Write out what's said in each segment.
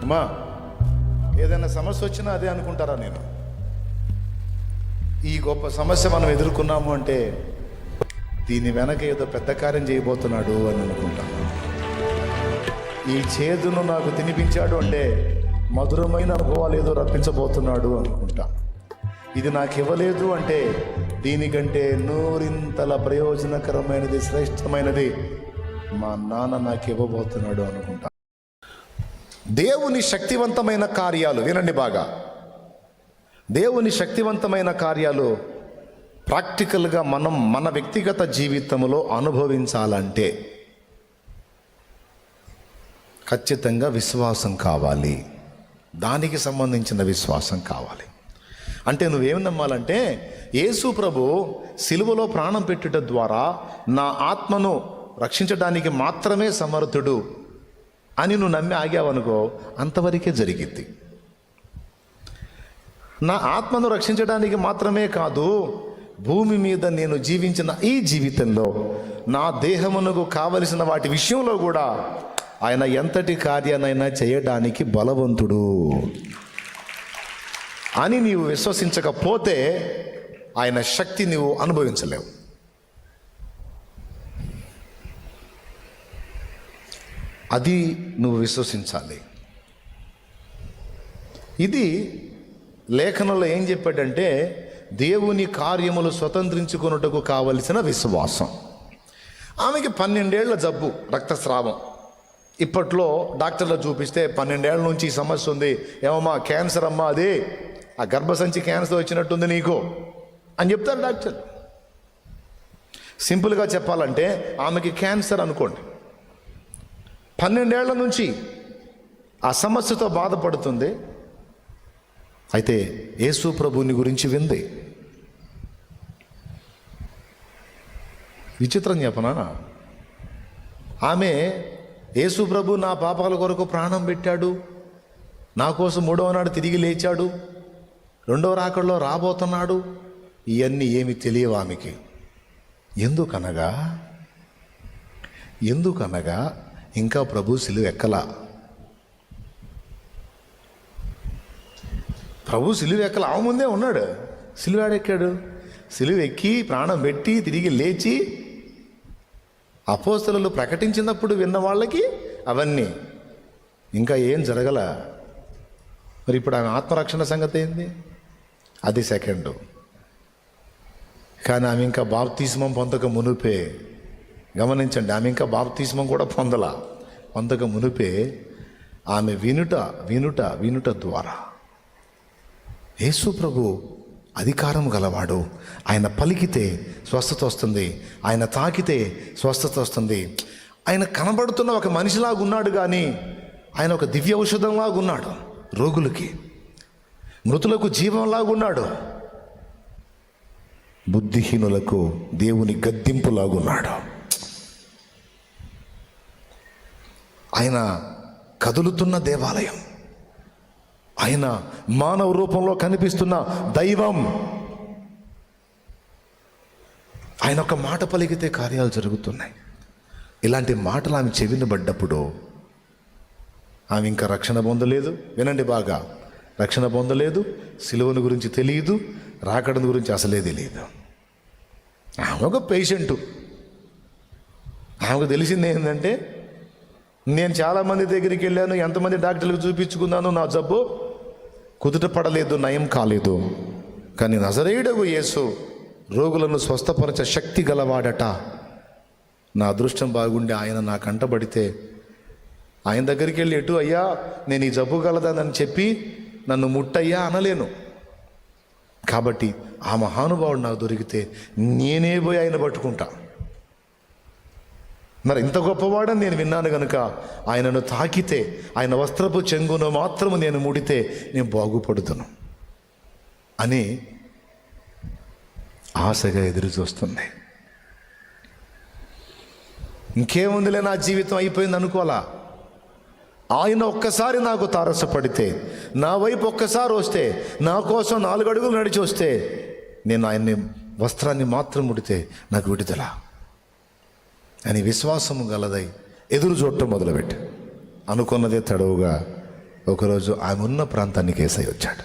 అమ్మా, ఏదైనా సమస్య వచ్చినా అదే అనుకుంటారా? నేను ఈ గొప్ప సమస్య మనం ఎదుర్కొన్నాము అంటే దీని వెనక ఏదో పెద్ద కార్యం చేయబోతున్నాడు అని అనుకుంటాను. ఈ చేదును నాకు తినిపించాడు అంటే మధురమైన అనుభవాలు ఏదో రప్పించబోతున్నాడు అనుకుంటా. ఇది నాకు ఇవ్వలేదు అంటే దీనికంటే నూరింతల ప్రయోజనకరమైనది, శ్రేష్టమైనది మా నాన్న నాకు ఇవ్వబోతున్నాడు అనుకుంటా. దేవుని శక్తివంతమైన కార్యాలు వినండి బాగా. దేవుని శక్తివంతమైన కార్యాలు ప్రాక్టికల్గా మనం మన వ్యక్తిగత జీవితంలో అనుభవించాలంటే ఖచ్చితంగా విశ్వాసం కావాలి. దానికి సంబంధించిన విశ్వాసం కావాలి. అంటే నువ్వేం నమ్మాలంటే యేసు ప్రభు సిలువలో ప్రాణం పెట్టుట ద్వారా నా ఆత్మను రక్షించడానికి మాత్రమే సమర్థుడు అని నువ్వు నమ్మి ఆగావనుకో, అంతవరకే జరిగింది. నా ఆత్మను రక్షించడానికి మాత్రమే కాదు, భూమి మీద నేను జీవించిన ఈ జీవితంలో నా దేహమునకు కావలసిన వాటి విషయంలో కూడా ఆయన ఎంతటి కార్యానైనా చేయడానికి బలవంతుడు అని నీవు విశ్వసించకపోతే ఆయన శక్తి నీవు అనుభవించలేవు. అది నువ్వు విశ్వసించాలి. ఇది లేఖనంలో ఏం చెప్పాడంటే దేవుని కార్యములు స్వతంత్రించుకొనుటకు కావలసిన విశ్వాసం. ఆమెకి 12 ఏళ్ల జబ్బు, రక్తస్రావం. ఇప్పట్లో డాక్టర్లు చూపిస్తే 12 ఏళ్ల నుంచి ఈ సమస్య ఉంది, ఏమమ్మా క్యాన్సర్ అమ్మా, అది ఆ గర్భసంచి క్యాన్సర్ వచ్చినట్టుంది నీకు అని చెప్తారు డాక్టర్. సింపుల్గా చెప్పాలంటే ఆమెకి క్యాన్సర్ అనుకోండి. 12 ఏళ్ల నుంచి ఆ సమస్యతో బాధపడుతుంది. అయితే యేసు ప్రభువుని గురించి వింది. విచిత్రం చెప్పనా, ఆమె యేసు ప్రభు నా పాపాల కొరకు ప్రాణం పెట్టాడు, నా కోసం 3వ నాడు తిరిగి లేచాడు, 2వ రాకడలో రాబోతున్నాడు, ఇవన్నీ ఏమి తెలియవు ఆమెకి. ఎందుకనగా ఇంకా ప్రభు సిలువ ఎక్కలా. ప్రభు సిలువ ఎక్కల, ఆమె ముందే ఉన్నాడు. సిలువ ఎక్కాడు, సిలువ ఎక్కి ప్రాణం పెట్టి తిరిగి లేచి అపోస్తలులు ప్రకటించినప్పుడు విన్న వాళ్ళకి అవన్నీ ఇంకా ఏం జరగల. మరి ఇప్పుడు ఆమె ఆత్మరక్షణ సంగతి ఏంది? అది సెకండు. కానీ ఆమె ఇంకా బాప్తిస్మం పొందక మునుపే, గమనించండి, ఆమె ఇంకా బాప్తిస్మం కూడా పొందక మునుపే ఆమె వినుట ద్వారా యేసు ప్రభు అధికారం గలవాడు. ఆయన పలికితే స్వస్థత వస్తుంది, ఆయన తాకితే స్వస్థత వస్తుంది. ఆయన కనబడుతున్న ఒక మనిషిలాగా ఉన్నాడు, కానీ ఆయన ఒక దివ్య ఔషధంలాగా ఉన్నాడు. రోగులకి, మృతులకు జీవంలాగా ఉన్నాడు. బుద్ధిహీనులకు దేవుని గద్దింపులాగున్నాడు. ఆయన కదులుతున్న దేవాలయం, ఆయన మానవ రూపంలో కనిపిస్తున్న దైవం. ఆయన ఒక మాట పలికితే కార్యాలు జరుగుతున్నాయి. ఇలాంటి మాటలు ఆమె చెవిన పడ్డప్పుడు ఆమె ఇంకా రక్షణ పొందలేదు. వినండి బాగా, రక్షణ పొందలేదు, సిలువను గురించి తెలియదు, రాకడను గురించి అసలే తెలియదు. ఆమె ఒక పేషెంటు. ఆమెకు తెలిసింది ఏంటంటే, నేను చాలామంది దగ్గరికి వెళ్ళాను, ఎంతమంది డాక్టర్లకు చూపించుకున్నాను, నా జబ్బు కుదుట పడలేదు, నయం కాలేదు. కానీ నజరేయుడగు యేసు రోగులను స్వస్థపరచ శక్తి గలవాడట. నా అదృష్టం బాగుండి ఆయన నా కంటబడితే ఆయన దగ్గరికి వెళ్ళి, ఎటు అయ్యా నేను ఈ జబ్బు గలదని చెప్పి నన్ను ముట్టయ్యా అనలేను. కాబట్టి ఆ మహానుభావుడు నాకు దొరికితే నేనే పోయి ఆయన పట్టుకుంటా. మరి ఇంత గొప్పవాడని నేను విన్నాను కనుక ఆయనను తాకితే, ఆయన వస్త్రపు చెంగును మాత్రము నేను ముడితే నేను బాగుపడుతును అని ఆశగా ఎదురు చూస్తుంది. ఇంకేముందిలే, నా జీవితం అయిపోయింది అనుకోవాలా. ఆయన ఒక్కసారి నాకు తారసపడితే, నా వైపు ఒక్కసారి వస్తే, నా కోసం 4 అడుగులు నడిచి వస్తే, నేను ఆయన్ని వస్త్రాన్ని మాత్రం ముడితే నాకు విడుదల అని విశ్వాసము గలదై ఎదురు చూడటం మొదలుపెట్టి అనుకున్నదే తడవుగా ఒకరోజు ఆమె ఉన్న ప్రాంతానికి యేసయ్య వచ్చాడు.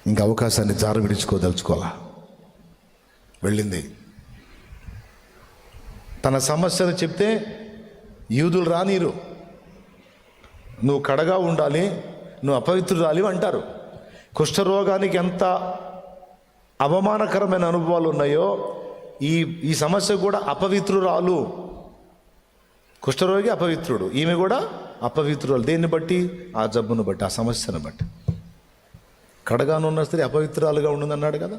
ఇంకా అవకాశాన్ని జార విడుచుకోదలుచుకోవాలా, వెళ్ళింది. తన సమస్యలు చెప్తే యూదులు రానీరు, నువ్వు కడగా ఉండాలి, నువ్వు అపవిత్రురాలి అంటారు. కుష్ఠరోగానికి ఎంత అవమానకరమైన అనుభవాలు ఉన్నాయో ఈ సమస్య కూడా అపవిత్రురాలు. కుష్ఠరోగి అపవిత్రుడు, ఈమె కూడా అపవిత్రురాలు. దేన్ని బట్టి? ఆ జబ్బును బట్టి, ఆ సమస్యను బట్టి. కడగానున్న స్త్రీ అపవిత్రాలుగా ఉండిందన్నాడు కదా,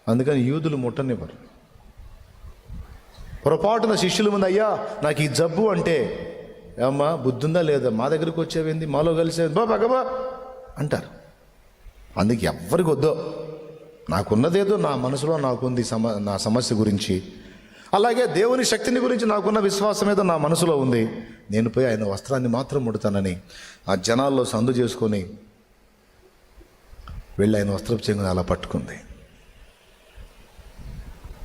అందుకని యూదులు ముట్టనివ్వరు. పొరపాటున శిష్యుల ముందు, అయ్యా నాకు ఈ జబ్బు అంటే, ఏమ్మా బుద్ధుందా లేదా, మా దగ్గరికి వచ్చేవింది, మాలో కలిసేది బాబా అంటారు. అందుకే ఎవ్వరికి వద్దో, నాకున్నదేదో నా మనసులో నాకుంది నా సమస్య గురించి, అలాగే దేవుని శక్తిని గురించి నాకున్న విశ్వాసం ఏదో నా మనసులో ఉంది, నేను పోయి ఆయన వస్త్రాన్ని మాత్రం ముడతానని ఆ జనాల్లో సందు చేసుకొని వెళ్ళి ఆయన వస్త్రపు చెంగుని అలా పట్టుకుంది.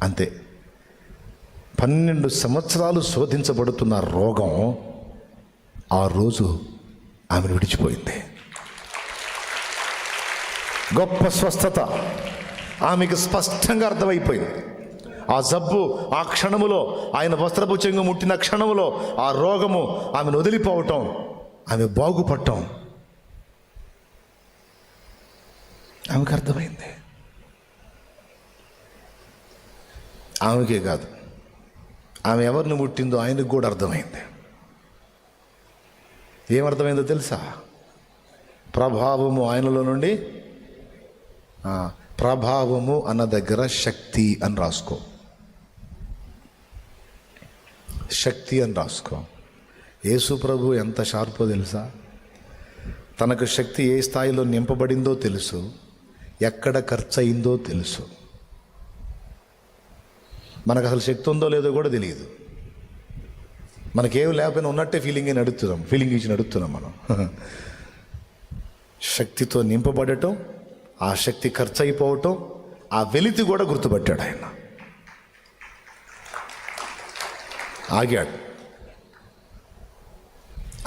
అంతే, 12 సంవత్సరాలు శోధించబడుతున్న రోగం ఆ రోజు ఆమెను విడిచిపోయింది. గొప్ప స్వస్థత ఆమెకు స్పష్టంగా అర్థమైపోయింది. ఆ జబ్బు ఆ క్షణములో, ఆయన వస్త్రపు చెంగు ముట్టిన క్షణములో ఆ రోగము ఆమెను వదిలిపోవటం, ఆమె బాగుపడటం ఆమెకు అర్థమైంది. ఆమెకే కాదు, ఆమె ఎవరిని ముట్టిందో ఆయనకు కూడా అర్థమైంది. ఏమర్థమైందో తెలుసా? ప్రభావము ఆయనలో నుండి, ప్రభావము అన్న దగ్గర శక్తి అని రాసుకో, శక్తి అని రాసుకో. యేసు ప్రభు ఎంత షార్పో తెలుసా? తనకు శక్తి ఏ స్థాయిలో నింపబడిందో తెలుసు, ఎక్కడ ఖర్చు అయిందో తెలుసు. మనకు అసలు శక్తి ఉందో లేదో కూడా తెలియదు. మనకేం లేకపోయినా ఉన్నట్టే ఫీలింగ్ ఇచ్చి నడుస్తున్నాం మనం. శక్తితో నింపబడటం, ఆ శక్తి ఖర్చు అయిపోవటం, ఆ వెలితి కూడా గుర్తుపట్టాడు ఆయన. ఆగాడు.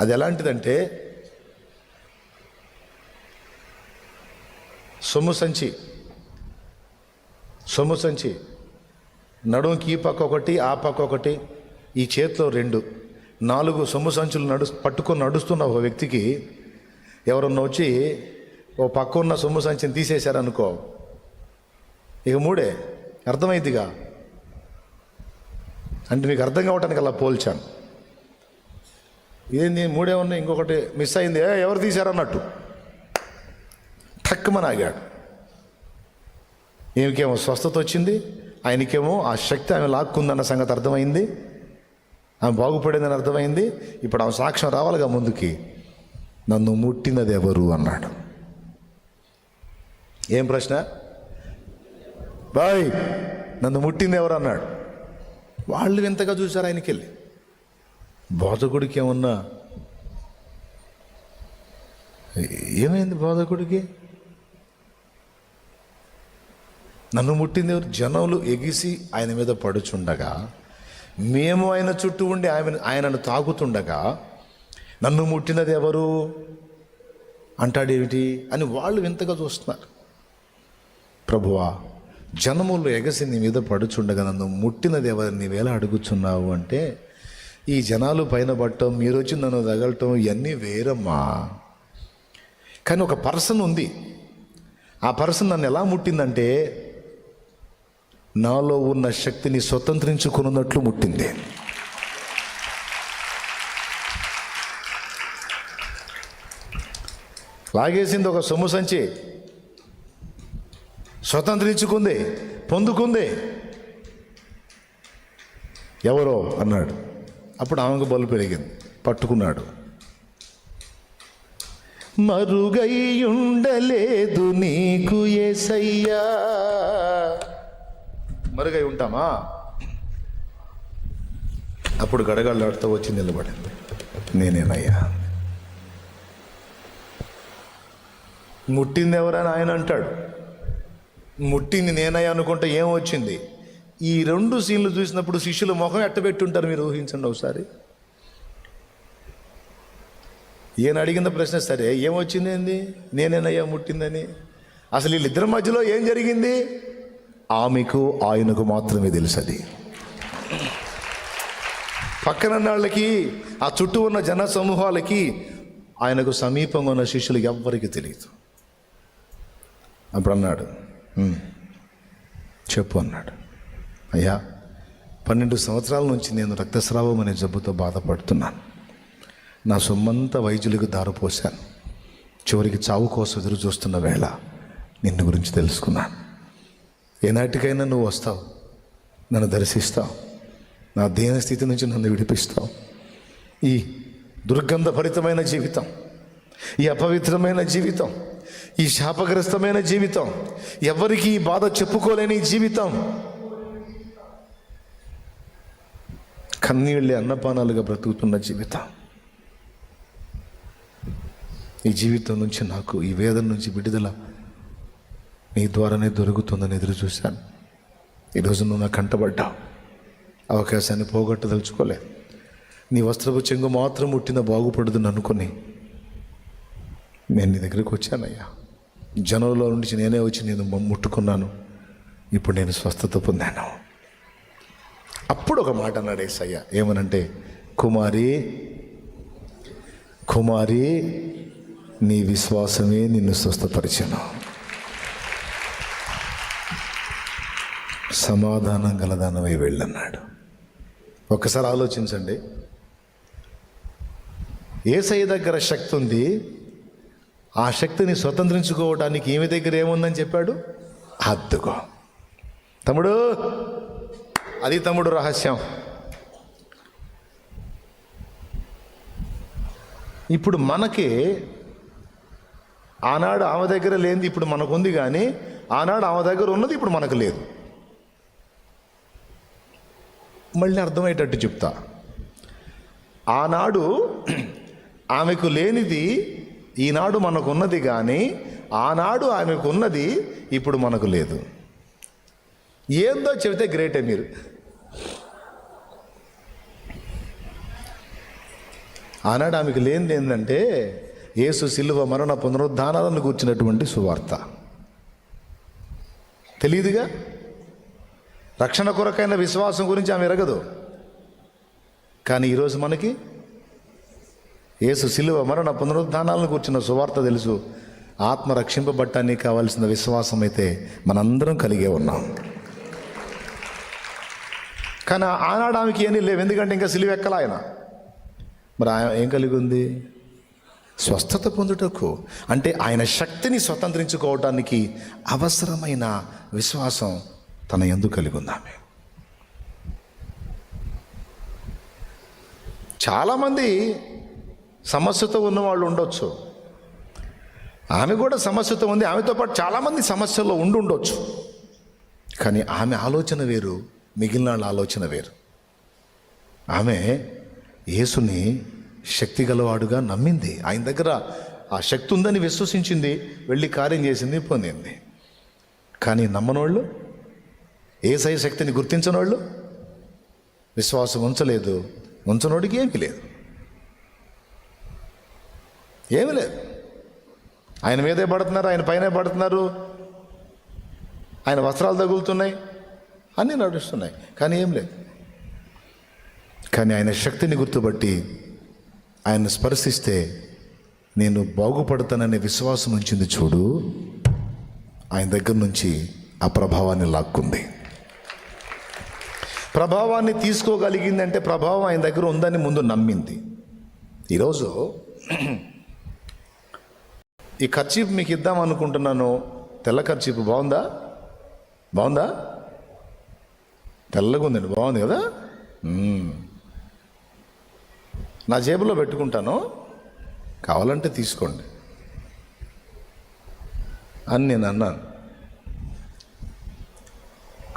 అది ఎలాంటిదంటే, సొమ్ము సంచి నడుంకి ఈ పక్క ఒకటి, ఆ పక్క ఒకటి, ఈ చేతిలో 2, 4 సొమ్ము సంచులు పట్టుకొని నడుస్తున్న ఒక వ్యక్తికి ఎవరన్నా వచ్చి ఓ పక్క ఉన్న సొమ్ము సంచిని తీసేశారనుకో, ఇక 3 అర్థమైందిగా. అంటే మీకు అర్థం కావటానికి అలా పోల్చాను. ఇదేంది 3 ఉన్నాయి, ఇంకొకటి మిస్ అయింది, ఎవరు తీశారన్నట్టు ఠక్కుమని ఆగాడు. ఈమెకేమో స్వస్థత వచ్చింది, ఆయనకేమో ఆ శక్తి ఆమె లాక్కుందన్న సంగతి అర్థమైంది, ఆమె బాగుపడిందని అర్థమైంది. ఇప్పుడు ఆమె సాక్ష్యం రావాలిగా ముందుకి, నన్ను ముట్టినది ఎవరు అన్నాడు. ఏం ప్రశ్న? బాయ్ నన్ను ముట్టింది ఎవరు అన్నాడు. వాళ్ళు వింతగా చూశారు ఆయనకి వెళ్ళి. బోధకుడికి ఏమన్నా ఏమైంది? బోధకుడికి నన్ను ముట్టింది ఎవరు? జనములు ఎగిసి ఆయన మీద పడుచుండగా, మేము ఆయన చుట్టూ ఉండి ఆయనను తాకుతుండగా నన్ను ముట్టినది ఎవరు అంటాడేమిటి అని వాళ్ళు వింతగా చూస్తున్నారు. ప్రభువా, జనములు ఎగసి నీ మీద పడుచుండగా నన్ను ముట్టినది ఎవరు నీవేలా అడుగుచున్నావు అంటే, ఈ జనాలు పైన పట్టడం, మీరు వచ్చి నన్ను తగలటం ఇవన్నీ వేరమ్మా. కానీ ఒక పర్సన్ ఉంది, ఆ పర్సన్ నన్ను ఎలా ముట్టిందంటే నాలో ఉన్న శక్తిని స్వతంత్రించుకున్నట్లు ముట్టింది. లాగేసింది ఒక సొమ్ము సంచి, స్వతంత్రించుకుంది, పొందుకుంది. ఎవరో అన్నాడు. అప్పుడు ఆమెకు బలు పెరిగింది, పట్టుకున్నాడు. మరుగైయుండలేదు నీకు యేసయ్యా. మరుగై ఉంటామా? అప్పుడు గడగడలాడుతూ వచ్చి నిలబడింది. నేనేనయ్యా. ముట్టింది ఎవరని ఆయన అంటాడు. ముట్టింది నేనయ్యా అనుకుంటే ఏం వచ్చింది? ఈ 2 సీన్లు చూసినప్పుడు శిష్యుల ముఖం ఎట్టబెట్టుంటారు మీరు ఊహించండి ఒకసారి. ఈయన అడిగిన ప్రశ్న సరే, ఏమొచ్చింది ఏంది, నేనేనయ్యా ముట్టిందని. అసలు వీళ్ళిద్దరి మధ్యలో ఏం జరిగింది? ఆమెకు ఆయనకు మాత్రమే తెలుసు. అది పక్కన వాళ్ళకి, ఆ చుట్టూ ఉన్న జన సమూహాలకి, ఆయనకు సమీపంగా ఉన్న శిష్యులకి ఎవ్వరికి తెలియదు. అప్పుడు అన్నాడు, చెప్పు అన్నాడు. అయ్యా, 12 సంవత్సరాల నుంచి నేను రక్తస్రావం అనే జబ్బుతో బాధపడుతున్నాను. నా సొమ్మంతా వైద్యులకు దారిపోశాను. చివరికి చావు కోసం ఎదురు చూస్తున్న వేళ నిన్ను గురించి తెలుసుకున్నాను. ఏనాటికైనా నువ్వు వస్తావు, నన్ను దర్శిస్తావు, నా దేన స్థితి నుంచి నన్ను విడిపిస్తావు. ఈ దుర్గంధభరితమైన జీవితం, ఈ అపవిత్రమైన జీవితం, ఈ శాపగ్రస్తమైన జీవితం, ఎవరికి ఈ బాధ చెప్పుకోలేని జీవితం, కన్నీళ్ళే అన్నపానాలుగా బ్రతుకుతున్న జీవితం, ఈ జీవితం నుంచి నాకు, ఈ వేదన నుంచి విడుదల నీ ద్వారానే దొరుకుతుందని ఎదురు చూశాను. ఈరోజు నువ్వు నాకు కంటబడ్డావు. అవకాశాన్ని పోగొట్టదలుచుకోలే. నీ వస్త్రపు చెంగు మాత్రం ముట్టిన బాగుపడదని అనుకుని నేను నీ దగ్గరికి వచ్చానయ్యా. జనంలో నుంచి నేనే వచ్చి నేను ముట్టుకున్నాను. ఇప్పుడు నేను స్వస్థత పొందాను. అప్పుడు ఒక మాట అన్నాడు యేసయ్య. ఏమనంటే, కుమారి, కుమారి, నీ విశ్వాసమే నిన్ను స్వస్థపరిచెను. సమాధానం గలదానమై వెళ్ళన్నాడు. ఒక్కసారి ఆలోచించండి. యేసయ్య దగ్గర శక్తి ఉంది. ఆ శక్తిని స్వతంత్రించుకోవడానికి ఈమె దగ్గర ఏముందని చెప్పాడు? అద్దుకో తమ్ముడు. అది తమ్ముడు రహస్యం. ఇప్పుడు మనకి ఆనాడు ఆమె దగ్గర లేనిది ఇప్పుడు మనకుంది, కానీ ఆనాడు ఆమె దగ్గర ఉన్నది ఇప్పుడు మనకు లేదు. మళ్ళీ అర్థమయ్యేటట్టు చెప్తా. ఆనాడు ఆమెకు లేనిది ఈనాడు మనకున్నది, కానీ ఆనాడు ఆమెకు ఉన్నది ఇప్పుడు మనకు లేదు. ఏందో చెబితే గ్రేటే మీరు. ఆనాడు ఆమెకు లేనిది ఏంటంటే యేసు శిలువ మరణ పునరుద్ధానాలను కూర్చున్నటువంటి సువార్త. తెలియదుగా. రక్షణ కొరకైన విశ్వాసం గురించి ఆమె ఎరగదు. కానీ ఈరోజు మనకి యేసు శిలువ మరణ పునరుద్ధానాలను కూర్చున్న సువార్త తెలుసు. ఆత్మ రక్షింపబట్టానికి కావాల్సిన విశ్వాసం అయితే మనందరం కలిగే ఉన్నాం. కానీ ఆనాడు ఆమెకి ఏమీ లేవు, ఎందుకంటే ఇంకా సిలువ ఎక్కల ఆయన. మరి ఆయన ఏం కలిగి ఉంది? స్వస్థత పొందుటకు, అంటే ఆయన శక్తిని స్వతంత్రించుకోవటానికి అవసరమైన విశ్వాసం తన యందు కలిగి ఉంది ఆమె. చాలామంది సమస్యతో ఉన్నవాళ్ళు ఉండొచ్చు. ఆమె కూడా సమస్యతో ఉంది. ఆమెతో పాటు చాలామంది సమస్యల్లో ఉండొచ్చు. కానీ ఆమె ఆలోచన వేరు, మిగిలిన వాళ్ళ ఆలోచన వేరు. ఆమె యేసుని శక్తి గలవాడుగా నమ్మింది. ఆయన దగ్గర ఆ శక్తి ఉందని విశ్వసించింది, వెళ్ళి కార్యం చేసింది, పొందింది. కానీ నమ్మనోళ్ళు, యేసయ్య శక్తిని గుర్తించనోళ్ళు, విశ్వాసం ఉంచలేదు. ఉంచనోడికి ఏమీ లేదు, ఏమీ లేదు. ఆయన మీదే పడుతున్నారు, ఆయన పైనే పడుతున్నారు, ఆయన వస్త్రాలు తగులుతున్నాయి, అన్నీ నడుస్తున్నాయి, కానీ ఏం లేదు. కానీ ఆయన శక్తిని గుర్తుపట్టి ఆయన స్పర్శిస్తే నేను బాగుపడతాననే విశ్వాసం ఉంచింది చూడు, ఆయన దగ్గర నుంచి ఆ ప్రభావాన్ని లాక్కుంది. ప్రభావాన్ని తీసుకోగలిగిందంటే ప్రభావం ఆయన దగ్గర ఉందని ముందు నమ్మింది. ఈరోజు ఈ కర్చీఫ్ మీకు ఇద్దాం అనుకుంటున్నాను. తెల్ల కర్చీఫ్ బాగుందా? బాగుందా? తెల్లగా ఉందండి, బాగుంది కదా. నా జేబులో పెట్టుకుంటాను, కావాలంటే తీసుకోండి అని నేను అన్నాను.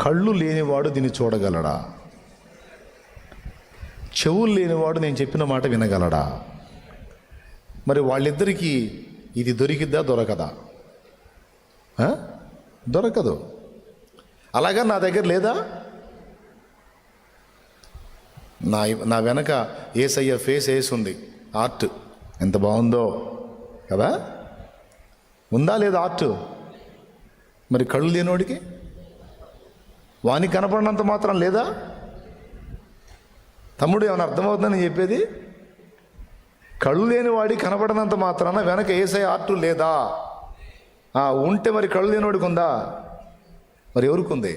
కళ్ళు లేనివాడు దీన్ని చూడగలడా? చెవులు లేనివాడు నేను చెప్పిన మాట వినగలడా? మరి వాళ్ళిద్దరికీ ఇది దొరికిద్దా? దొరకదా? దొరకదు. అలాగా నా దగ్గర లేదా? నా వెనక యేసయ్య ఫేస్ వేసి ఉంది, ఆర్ట్. ఎంత బాగుందో కదా. ఉందా లేదా ఆర్ట్? మరి కళ్ళు లేనివాడికి వానికి కనపడినంత మాత్రం లేదా? తమ్ముడు ఏమైనా అర్థమవుతుందని చెప్పేది? కళ్ళు లేని వాడికి కనపడినంత మాత్రాన వెనక ఏసై ఆర్ట్ లేదా? ఉంటే మరి కళ్ళు లేనివాడికి ఉందా? మరి ఎవరికి ఉంది?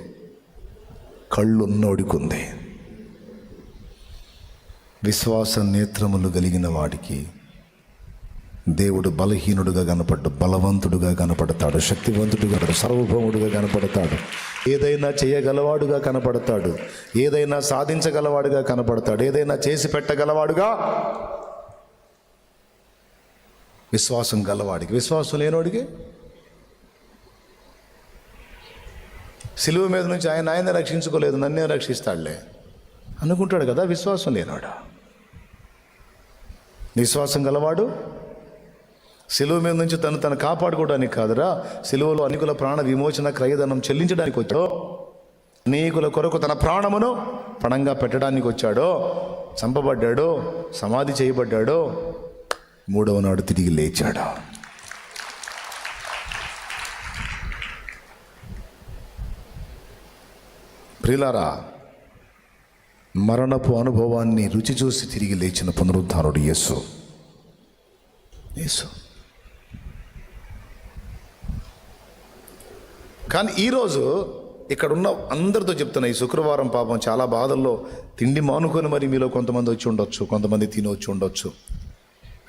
కళ్ళు ఉన్నోడికి ఉంది. విశ్వాస నేత్రములు కలిగిన వాడికి దేవుడు బలహీనుడుగా కనపడ్డు, బలవంతుడుగా కనపడతాడు, శక్తివంతుడుగా, సర్వభౌముడుగా కనపడతాడు, ఏదైనా చేయగలవాడుగా కనపడతాడు, ఏదైనా సాధించగలవాడుగా కనపడతాడు, ఏదైనా చేసి పెట్టగలవాడుగా. విశ్వాసం గలవాడికి. విశ్వాసం లేనివాడికి సిలువ మీద నుంచి ఆయన రక్షించుకోలేదు, నన్నే రక్షిస్తాడులే అనుకుంటాడు కదా. విశ్వాసం లేనివాడు. విశ్వాసం గలవాడు సిలువ మీద నుంచి తను కాపాడుకోవడానికి కాదురా, సిలువలో అనేకుల ప్రాణ విమోచన క్రయధనం చెల్లించడానికి వచ్చాడో, అనేకుల కొరకు తన ప్రాణమును పణంగా పెట్టడానికి వచ్చాడో, చంపబడ్డాడో, సమాధి చేయబడ్డాడో, మూడవ నాడు తిరిగి లేచాడు. ప్రియులారా, మరణపు అనుభవాన్ని రుచి చూసి తిరిగి లేచిన పునరుద్ధానుడు యేసు. కానీ ఈరోజు ఇక్కడ ఉన్న అందరితో చెప్తున్నా, ఈ శుక్రవారం పాపం చాలా బాధల్లో తిండి మానుకొని మరి మీలో కొంతమంది వచ్చి ఉండొచ్చు, కొంతమంది తిని వచ్చి ఉండొచ్చు.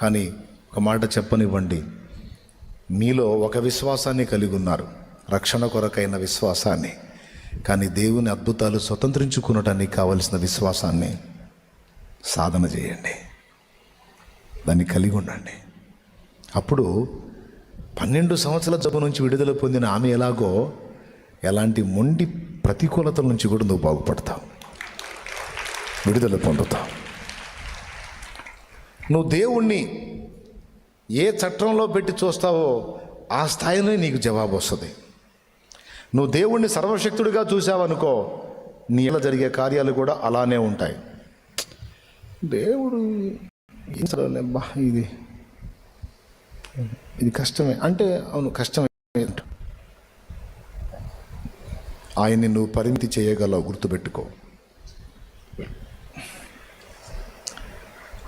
కానీ ఒక మాట చెప్పనివ్వండి, మీలో ఒక విశ్వాసాన్ని కలిగి ఉన్నారు, రక్షణ కొరకైన విశ్వాసాన్ని. కానీ దేవుని అద్భుతాలు స్వతంత్రించుకునడానికి కావలసిన విశ్వాసాన్ని సాధన చేయండి, దాన్ని కలిగి ఉండండి. అప్పుడు 12 సంవత్సరాల జబ్బు నుంచి విడుదల పొందిన ఆమె ఎలాగో, ఎలాంటి మొండి ప్రతికూలతల నుంచి కూడా నువ్వు బాగుపడతావు, విడుదల పొందుతావు. నువ్వు దేవుణ్ణి ఏ చట్టంలో పెట్టి చూస్తావో ఆ స్థాయిలో నీకు జవాబు వస్తుంది. నువ్వు దేవుణ్ణి సర్వశక్తుడిగా చూసావనుకో, నీ ఇలా జరిగే కార్యాలు కూడా అలానే ఉంటాయి. దేవుడు ఇది కష్టమే అంటే, అవును కష్టమే. ఆయన్ని నువ్వు పరిమితి చేయగలవు, గుర్తుపెట్టుకో.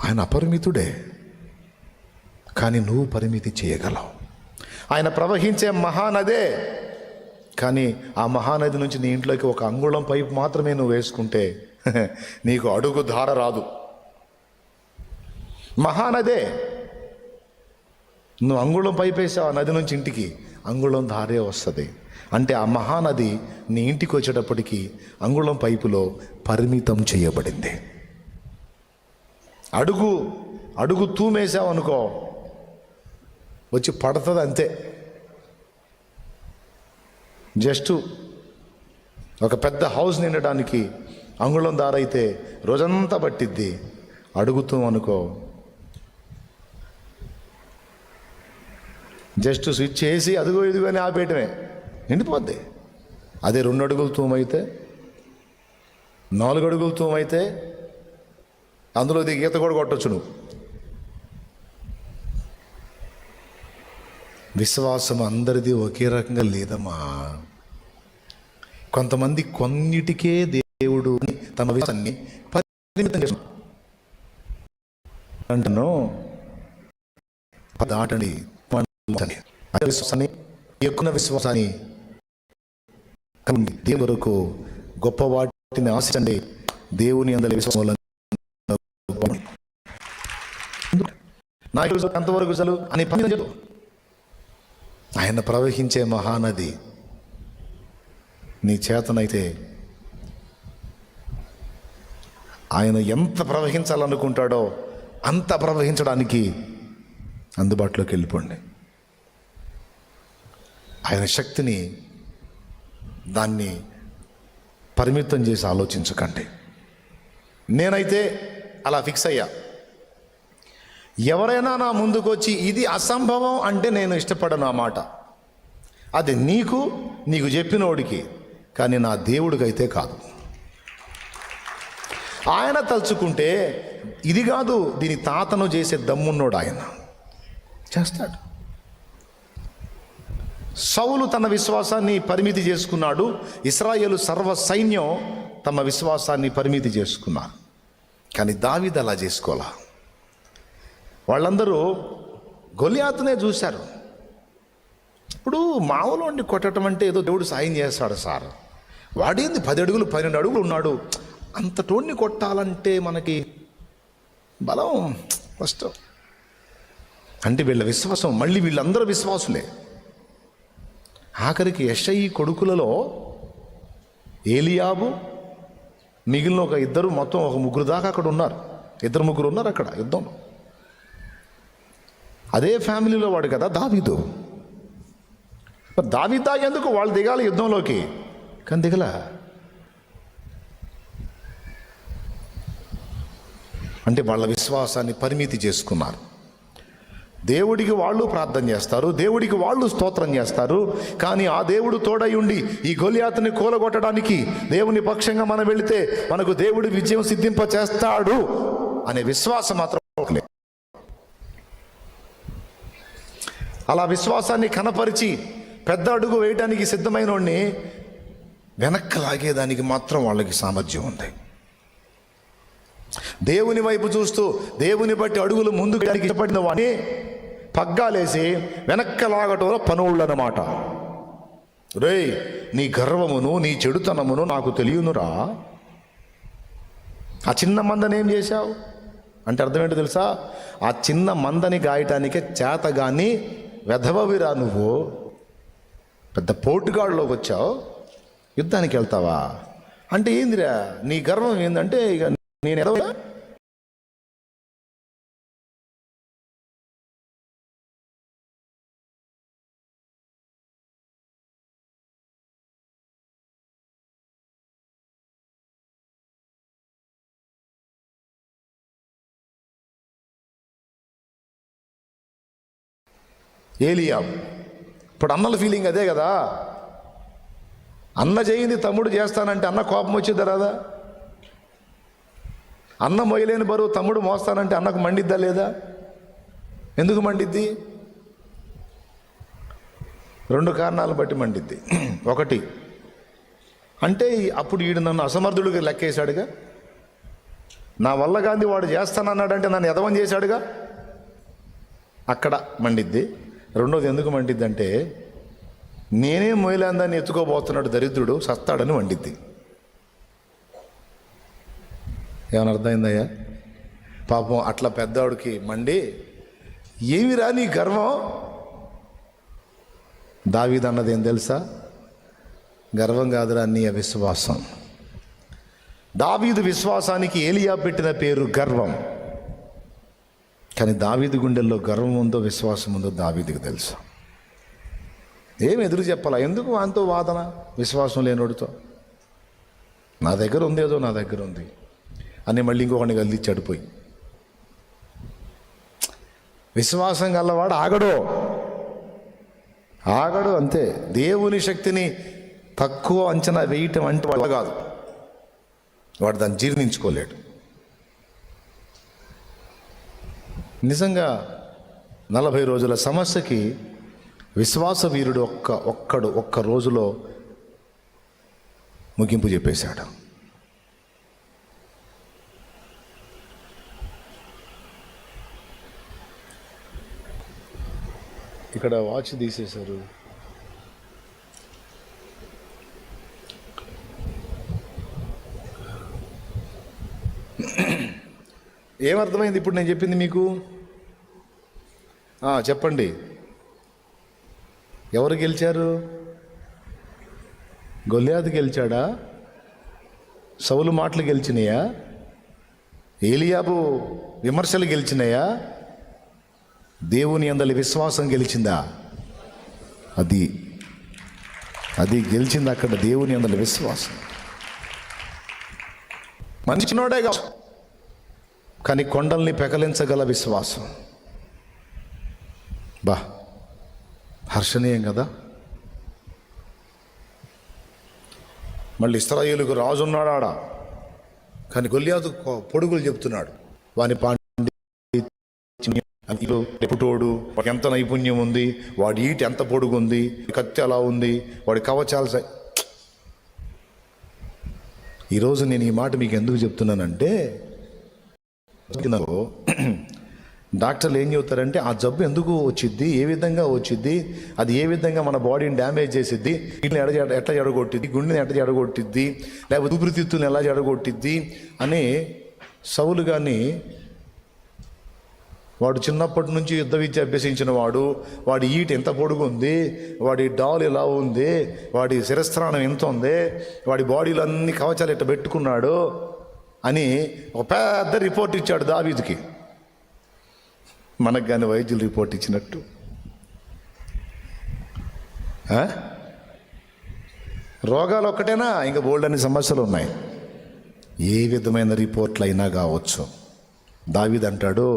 ఆయన అపరిమితుడే, కానీ నువ్వు పరిమితి చేయగలవు. ఆయన ప్రవహించే మహానదే, కానీ ఆ మహానది నుంచి నీ ఇంట్లోకి ఒక అంగుళం పైపు మాత్రమే నువ్వు వేసుకుంటే నీకు అడుగు ధార రాదు. మహానదే, నువ్వు అంగుళం పైపు వేసావు, ఆ నది నుంచి ఇంటికి అంగుళం ధారే వస్తుంది. అంటే ఆ మహానది నీ ఇంటికి వచ్చేటప్పటికి అంగుళం పైపులో పరిమితం చేయబడింది. అడుగు తూమేసావు అనుకో, వచ్చి పడుతుంది అంతే. జస్ట్ ఒక పెద్ద హౌస్ నిండడానికి అంగుళం దారైతే రోజంతా పట్టిద్ది. అడుగుతూ అనుకో, జస్ట్ స్విచ్ చేసి అదుగో ఇదిగో అని ఆపేయటమే, నిండిపోద్ది. అదే 2 అడుగులు తూమైతే, 4 అడుగులు తూమైతే అందులో ఈత కూడా కొట్టొచ్చు నువ్వు. విశ్వాసం అందరిది ఒకే రకంగా లేదమ్మా. కొంతమంది కొన్నిటికే దేవుడు తమ విశ్వాసాన్ని పరిమితం చేస్తున్నారు. అంటున్నాను, దాటండి విశ్వాసాన్ని, ఎక్కువ విశ్వాసాన్ని దేవుని వరకు గొప్ప వాటిని ఆశించండి. దేవుని అందరి విశ్వాసం నాకు అంతవరకు చలు అని పని చెప్పు. ఆయన ప్రవహించే మహానది నీ చేతనైతే ఆయన ఎంత ప్రవహించాలనుకుంటాడో అంత ప్రవహించడానికి అందుబాటులోకి వెళ్ళిపోండి. ఆయన శక్తిని దాన్ని పరిమితం చేసి ఆలోచించకండి. నేనైతే అలా ఫిక్స్ అయ్యా. ఎవరైనా నా ముందుకు వచ్చి ఇది అసంభవం అంటే నేను ఇష్టపడను ఆ మాట. అది నీకు చెప్పినోడికి, కానీ నా దేవుడికైతే కాదు. ఆయన తలుచుకుంటే ఇది కాదు, దీని తాతను చేసే దమ్మున్నోడు ఆయన. చేస్తాడు. సౌలు తన విశ్వాసాన్ని పరిమితి చేసుకున్నాడు. ఇశ్రాయేలు సర్వ సైన్యం తమ విశ్వాసాన్ని పరిమితి చేసుకున్నారు. కానీ దావీదు అలా చేసుకోవాలా. వాళ్ళందరూ గొలియాతునే చూశారు. ఇప్పుడు మామూలు వండి కొట్టడం అంటే ఏదో దేవుడు సాయం చేస్తాడు సార్, వాడేంది 10 అడుగులు 12 అడుగులు ఉన్నాడు, అంత టోన్ని కొట్టాలంటే మనకి బలం కష్టం అంటే వీళ్ళ విశ్వాసం. మళ్ళీ వీళ్ళందరూ విశ్వాసులే. ఆఖరికి యెషయి కొడుకులలో ఏలియాబు మిగిలిన ఒక ఇద్దరు, మొత్తం ఒక 3 దాకా అక్కడ ఉన్నారు. 2-3 ఉన్నారు అక్కడ యుద్ధంలో. అదే ఫ్యామిలీలో వాడు కదా దావీదు. దావీదు ఎందుకు వాళ్ళు దిగాలి యుద్ధంలోకి, కానీ దిగల. అంటే వాళ్ళ విశ్వాసాన్ని పరిమితి చేసుకున్నారు. దేవుడికి వాళ్ళు ప్రార్థన చేస్తారు, దేవుడికి వాళ్ళు స్తోత్రం చేస్తారు. కానీ ఆ దేవుడు తోడై ఉండి ఈ గొలియాతుని కూలగొట్టడానికి దేవుని పక్షంగా మనం వెళితే మనకు దేవుడు విజయం సిద్ధింప చేస్తాడు అనే విశ్వాసం మాత్రం లేదు. అలా విశ్వాసాన్ని కనపరిచి పెద్ద అడుగు వేయడానికి సిద్ధమైన వాడిని వెనక్కి లాగేదానికి మాత్రం వాళ్ళకి సామర్థ్యం ఉంది. దేవుని వైపు చూస్తూ దేవుని బట్టి అడుగులు ముందుకు ఇష్టపడిన వాడిని పగ్గాలేసి వెనక్కి లాగటంలో పనుళ్ళు అన్నమాట. రేయ్, నీ గర్వమును నీ చెడుతనమును నాకు తెలియనురా. ఆ చిన్న మందని ఏం చేశావు అంటే అర్థమేంటో తెలుసా? ఆ చిన్న మందని గాయటానికే చేతగాని వెధవవిరా నువ్వు. పెద్ద పోటుగాడులోకి వచ్చావు, యుద్ధానికి వెళ్తావా అంటే ఏందిరా నీ గర్వం ఏందంటే ఇక నేను ఎదవా. ఏలియాబు ఇప్పుడు అన్నల ఫీలింగ్ అదే కదా. అన్న చేయింది తమ్ముడు చేస్తానంటే అన్న కోపం వచ్చిద్దా రాదా? అన్న మొయ్యలేని బరువు తమ్ముడు మోస్తానంటే అన్నకు మండిద్దా లేదా? ఎందుకు మండిద్ది? 2 కారణాలు బట్టి మండిద్ది. ఒకటి అంటే అప్పుడు వీడు నన్ను అసమర్థుడిగా లెక్కేశాడుగా, నా వల్ల గాంధీ వాడు చేస్తానన్నాడంటే నన్ను ఎదవం చేశాడుగా, అక్కడ మండిద్ది. రెండోది ఎందుకు మండిద్ది అంటే నేనే మొయ్యలేందాన్ని ఎత్తుకోబోతున్నాడు దరిద్రుడు సస్తాడని మండిద్ది. ఏమైనా అర్థమైందయ్యా? పాపం అట్లా పెద్దవాడికి మండి ఏమిరా నీ గర్వం. దావీదు అన్నది ఏం తెలుసా? గర్వం కాదురా నీ అవిశ్వాసం. దావీదు విశ్వాసానికి ఏలియా పెట్టిన పేరు గర్వం. కానీ దావీదు గుండెల్లో గర్వం ఉందో విశ్వాసం ఉందో దావీదుకి తెలుసు. ఏం ఎదురు చెప్పాలా? ఎందుకు వాంతో వాదన? విశ్వాసం లేనోడితో నా దగ్గర ఉంది, ఏదో నా దగ్గర ఉంది అని మళ్ళీ ఇంకొకడిని గల్లిచ్చాడు పోయి. విశ్వాసం గల్లవాడు ఆగడు అంతే. దేవుని శక్తిని తక్కువ అంచనా వేయటం అంటే వాడు కాదు, వాడు దాన్ని జీర్ణించుకోలేడు. నిజంగా 40 రోజుల సమస్యకి విశ్వాస వీరుడు ఒక్క రోజులో ముగింపు చెప్పేశాడు. ఇక్కడ వాచ్ తీసేశారు. ఏమర్థమైంది ఇప్పుడు నేను చెప్పింది మీకు? చెప్పండి, ఎవరు గెలిచారు? గొలియాతు గెలిచాడా? సౌలు మాటలు గెలిచినాయా? ఏలియాబు విమర్శలు గెలిచినాయా? దేవుని యందలి విశ్వాసం గెలిచిందా? అది గెలిచింది అక్కడ. దేవుని యందలి విశ్వాసం. మనిషినోడే కాదు కానీ కొండల్ని పెకలించగల విశ్వాసం. హర్షణీయం కదా. మళ్ళీ ఇశ్రాయేలుకు రాజు ఉన్నాడు ఆడ, కానీ గొలియాతు పొడుగులు చెప్తున్నాడు. వాని ఎప్పుటోడు వాడికి ఎంత నైపుణ్యం ఉంది, వాడి ఈటి ఎంత పొడుగుంది, కత్తి ఎలా ఉంది, వాడి కవచాలు. ఈరోజు నేను ఈ మాట మీకు ఎందుకు చెప్తున్నానంటే, డాక్టర్లు ఏం చెబుతారంటే ఆ జబ్బు ఎందుకు వచ్చిద్ది, ఏ విధంగా వచ్చిద్ది, అది ఏ విధంగా మన బాడీని డ్యామేజ్ చేసిద్ది, వీటిని ఎట్లా జడగొట్టిద్ది, గుండెని ఎట్లా జడగొట్టిద్ది, లేకపోతే ఊపిరితిత్తుల్ని ఎలా జడగొట్టిద్ది అని సౌలు గారిని, వాడు చిన్నప్పటి నుంచి యుద్ధ విద్య అభ్యసించిన వాడి ఈట ఎంత పొడుగుంది, వాడి డాల్ ఎలా ఉంది, వాడి శిరస్త్రాణం ఎంత ఉంది, వాడి బాడీలో అన్ని కవచాలు ఎట్లా పెట్టుకున్నాడు అని ఒక పెద్ద రిపోర్ట్ ఇచ్చాడు దావీదుకి. మనకు కానీ వైద్యులు రిపోర్ట్ ఇచ్చినట్టు రోగాలు ఒక్కటేనా, ఇంకా బోల్డ్ అనే సమస్యలు ఉన్నాయి. ఏ విధమైన రిపోర్ట్లు అయినా కావచ్చు. దావీదు అంటాడు,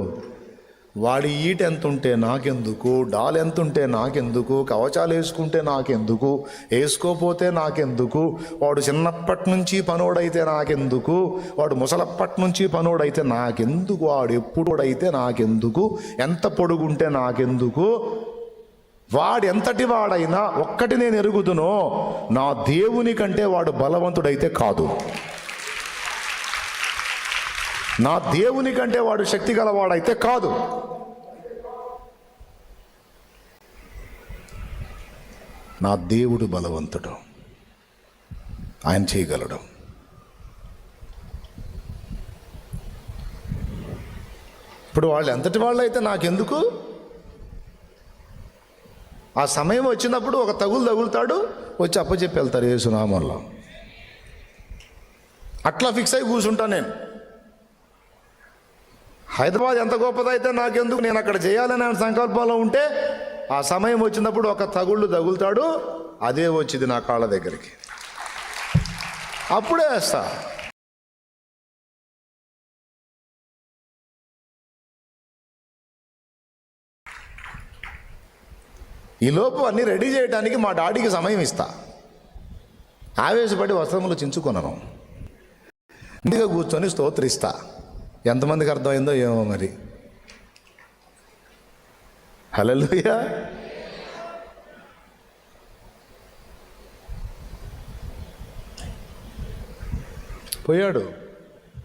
వాడి ఈట ఎంత ఉంటే నాకెందుకు, డాల్ ఎంత ఉంటే నాకెందుకు, కవచాలు వేసుకుంటే నాకెందుకు, వేసుకోపోతే నాకెందుకు, వాడు చిన్నప్పటి నుంచి పనోడైతే నాకెందుకు, వాడు ముసలప్పటి నుంచి పనోడైతే నాకెందుకు, వాడు ఎప్పుడైతే నాకెందుకు, ఎంత పొడుగుంటే నాకెందుకు, వాడు ఎంతటి వాడైనా ఒక్కటి నేను ఎరుగుదునో, నా దేవుని కంటే వాడు బలవంతుడైతే కాదు, నా దేవుని కంటే వాడు శక్తి గలవాడైతే కాదు. నా దేవుడు బలవంతుడు, ఆయన చేయగలడు. ఇప్పుడు వాళ్ళు ఎంతటి వాళ్ళు అయితే నాకెందుకు, ఆ సమయం వచ్చినప్పుడు ఒక తగులుతాడు, వచ్చి అప్పచెప్పి వెళ్తారు యేసు నామంలో. అట్లా ఫిక్స్ అయి కూర్చుంటా నేను. హైదరాబాద్ ఎంత గొప్పదైతే నాకెందుకు, నేను అక్కడ చేయాలనే సంకల్పంలో ఉంటే ఆ సమయం వచ్చినప్పుడు ఒక తగులుతాడు, అదే వచ్చింది నా కాళ్ళ దగ్గరికి, అప్పుడే వేస్తా. ఈలోపు అన్నీ రెడీ చేయడానికి మా డాడీకి సమయం ఇస్తా. ఆవేశపడి వస్త్రములు చించుకొనను, ఇంటిగా కూర్చొని స్తోత్రిస్తా. ఎంతమందికి అర్థమైందో ఏమో మరి. హల్లెలూయా. పోయాడు,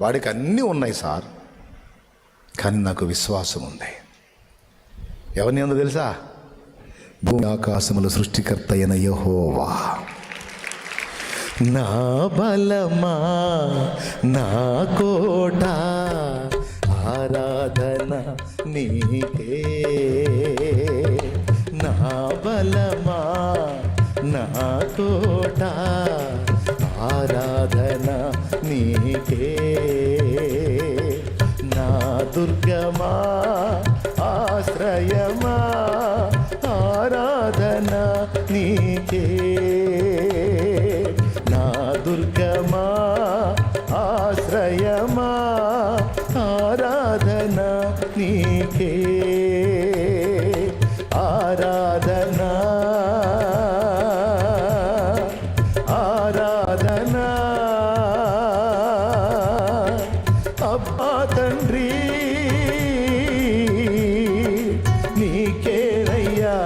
వాడికి అన్నీ ఉన్నాయి సార్, కానీ నాకు విశ్వాసం ఉంది. ఎవరిని ఉందో తెలుసా? భూమి ఆకాశముల సృష్టికర్త అయిన యెహోవా. నా బలమా, నా కోట, ఆరాధన నీకే. నా బలమా, నా కోట, ఆరాధన నీకే. నా దుర్గమా, ఆశ్రయమా, ఆరాధన నీకే. నా దుర్గమా, ఆశ్రయమా, ఆరాధన నీకే. ఆరాధన, ఆరాధన అబ్బా తండ్రి నీకేనయ్యా.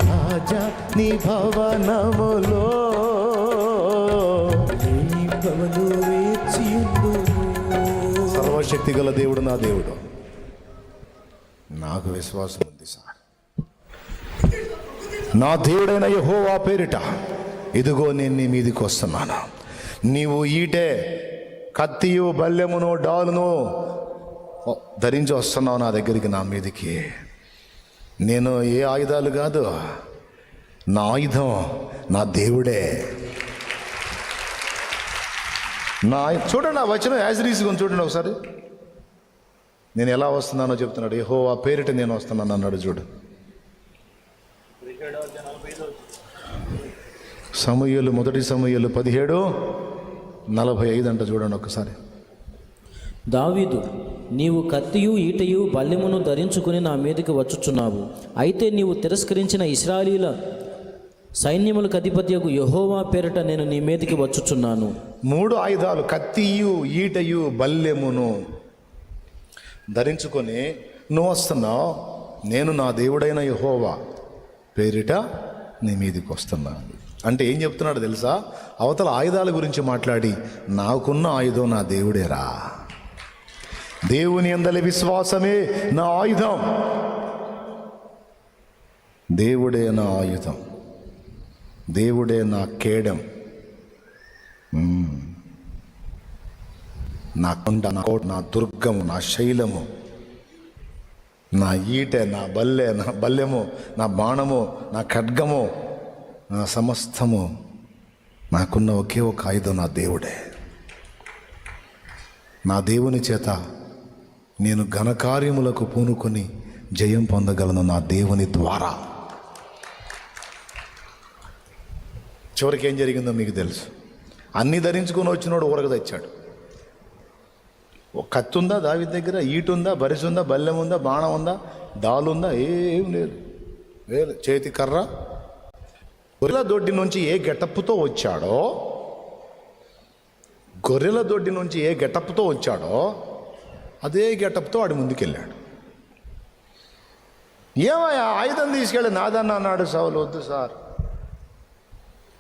రాజా నీ భవనములో సర్వశక్తి గల దేవుడు నా దేవుడు. నాకు విశ్వాసం ఉంది సార్. నా దేవుడైన యెహోవా పేరిట ఇదిగో నేను నీ మీదికి వస్తున్నాను. నీవు ఈటే, కత్తియు, బల్లెమును, డాలును ధరించి వస్తున్నావు నా దగ్గరికి, నా మీదికి. నేను ఏ ఆయుధాలు కాదు, నా ఆయుధం నా దేవుడే. చూడండి ఆ వచనం యాజ్రీస్గా చూడండి ఒకసారి. నేను ఎలా వస్తున్నానో చెప్తున్నాడు. యెహోవా పేరిట నేను వస్తున్నాను అన్నాడు. చూడు, సమూయేలు, మొదటి సమూయేలు 17:45 అంట. చూడండి ఒకసారి. దావీదు, నీవు కత్తియు, ఈటయు, బల్లెమును ధరించుకుని నా మీదకి వచ్చుచున్నావు. అయితే నీవు తిరస్కరించిన ఇశ్రాయేలీయుల సైన్యములకు అధిపత్యకు యెహోవా పేరిట నేను నీ మీదకి వచ్చుచున్నాను. 3 ఆయుధాలు, కత్తియు, ఈటయు, బల్లెమును. ధరించుకొని నువ్వు వస్తున్నావు, నేను నా దేవుడైన యెహోవా పేరిట నీ మీదికి వస్తున్నాను. అంటే ఏం చెప్తున్నాడు తెలుసా? అవతల ఆయుధాల గురించి మాట్లాడి, నాకున్న ఆయుధం నా దేవుడేరా, దేవుని యందలి విశ్వాసమే నా ఆయుధం, దేవుడే నా ఆయుధం, దేవుడే నా కేడం, నా కొండ, నా కోట, నా దుర్గము, నా శైలము, నా ఈటె, నా బల్లెము, నా బాణము, నా ఖడ్గము, నా సమస్తము. నాకున్న ఒకే ఒక ఆయుధం నా దేవుడే. నా దేవుని చేత నేను ఘనకార్యములకు పూనుకొని జయం పొందగలను, నా దేవుని ద్వారా. చివరికి ఏం జరిగిందో మీకు తెలుసు. అన్నీ ధరించుకొని వచ్చినోడు ఊరగ తెచ్చాడు. ఒక కత్తి ఉందా దావీదు దగ్గర? ఈటు ఉందా? బరిసు ఉందా? బల్లెం ఉందా? బాణం ఉందా? దాలు ఉందా? ఏం లేదు. చేతి కర్ర. గొర్రెల దొడ్డి నుంచి ఏ గెటప్పుతో వచ్చాడో అదే గెటప్తో వాడి ముందుకెళ్ళాడు. ఏమయ్యా ఆయుధం తీసుకెళ్ళి నాదన్న అన్నాడు సౌలు.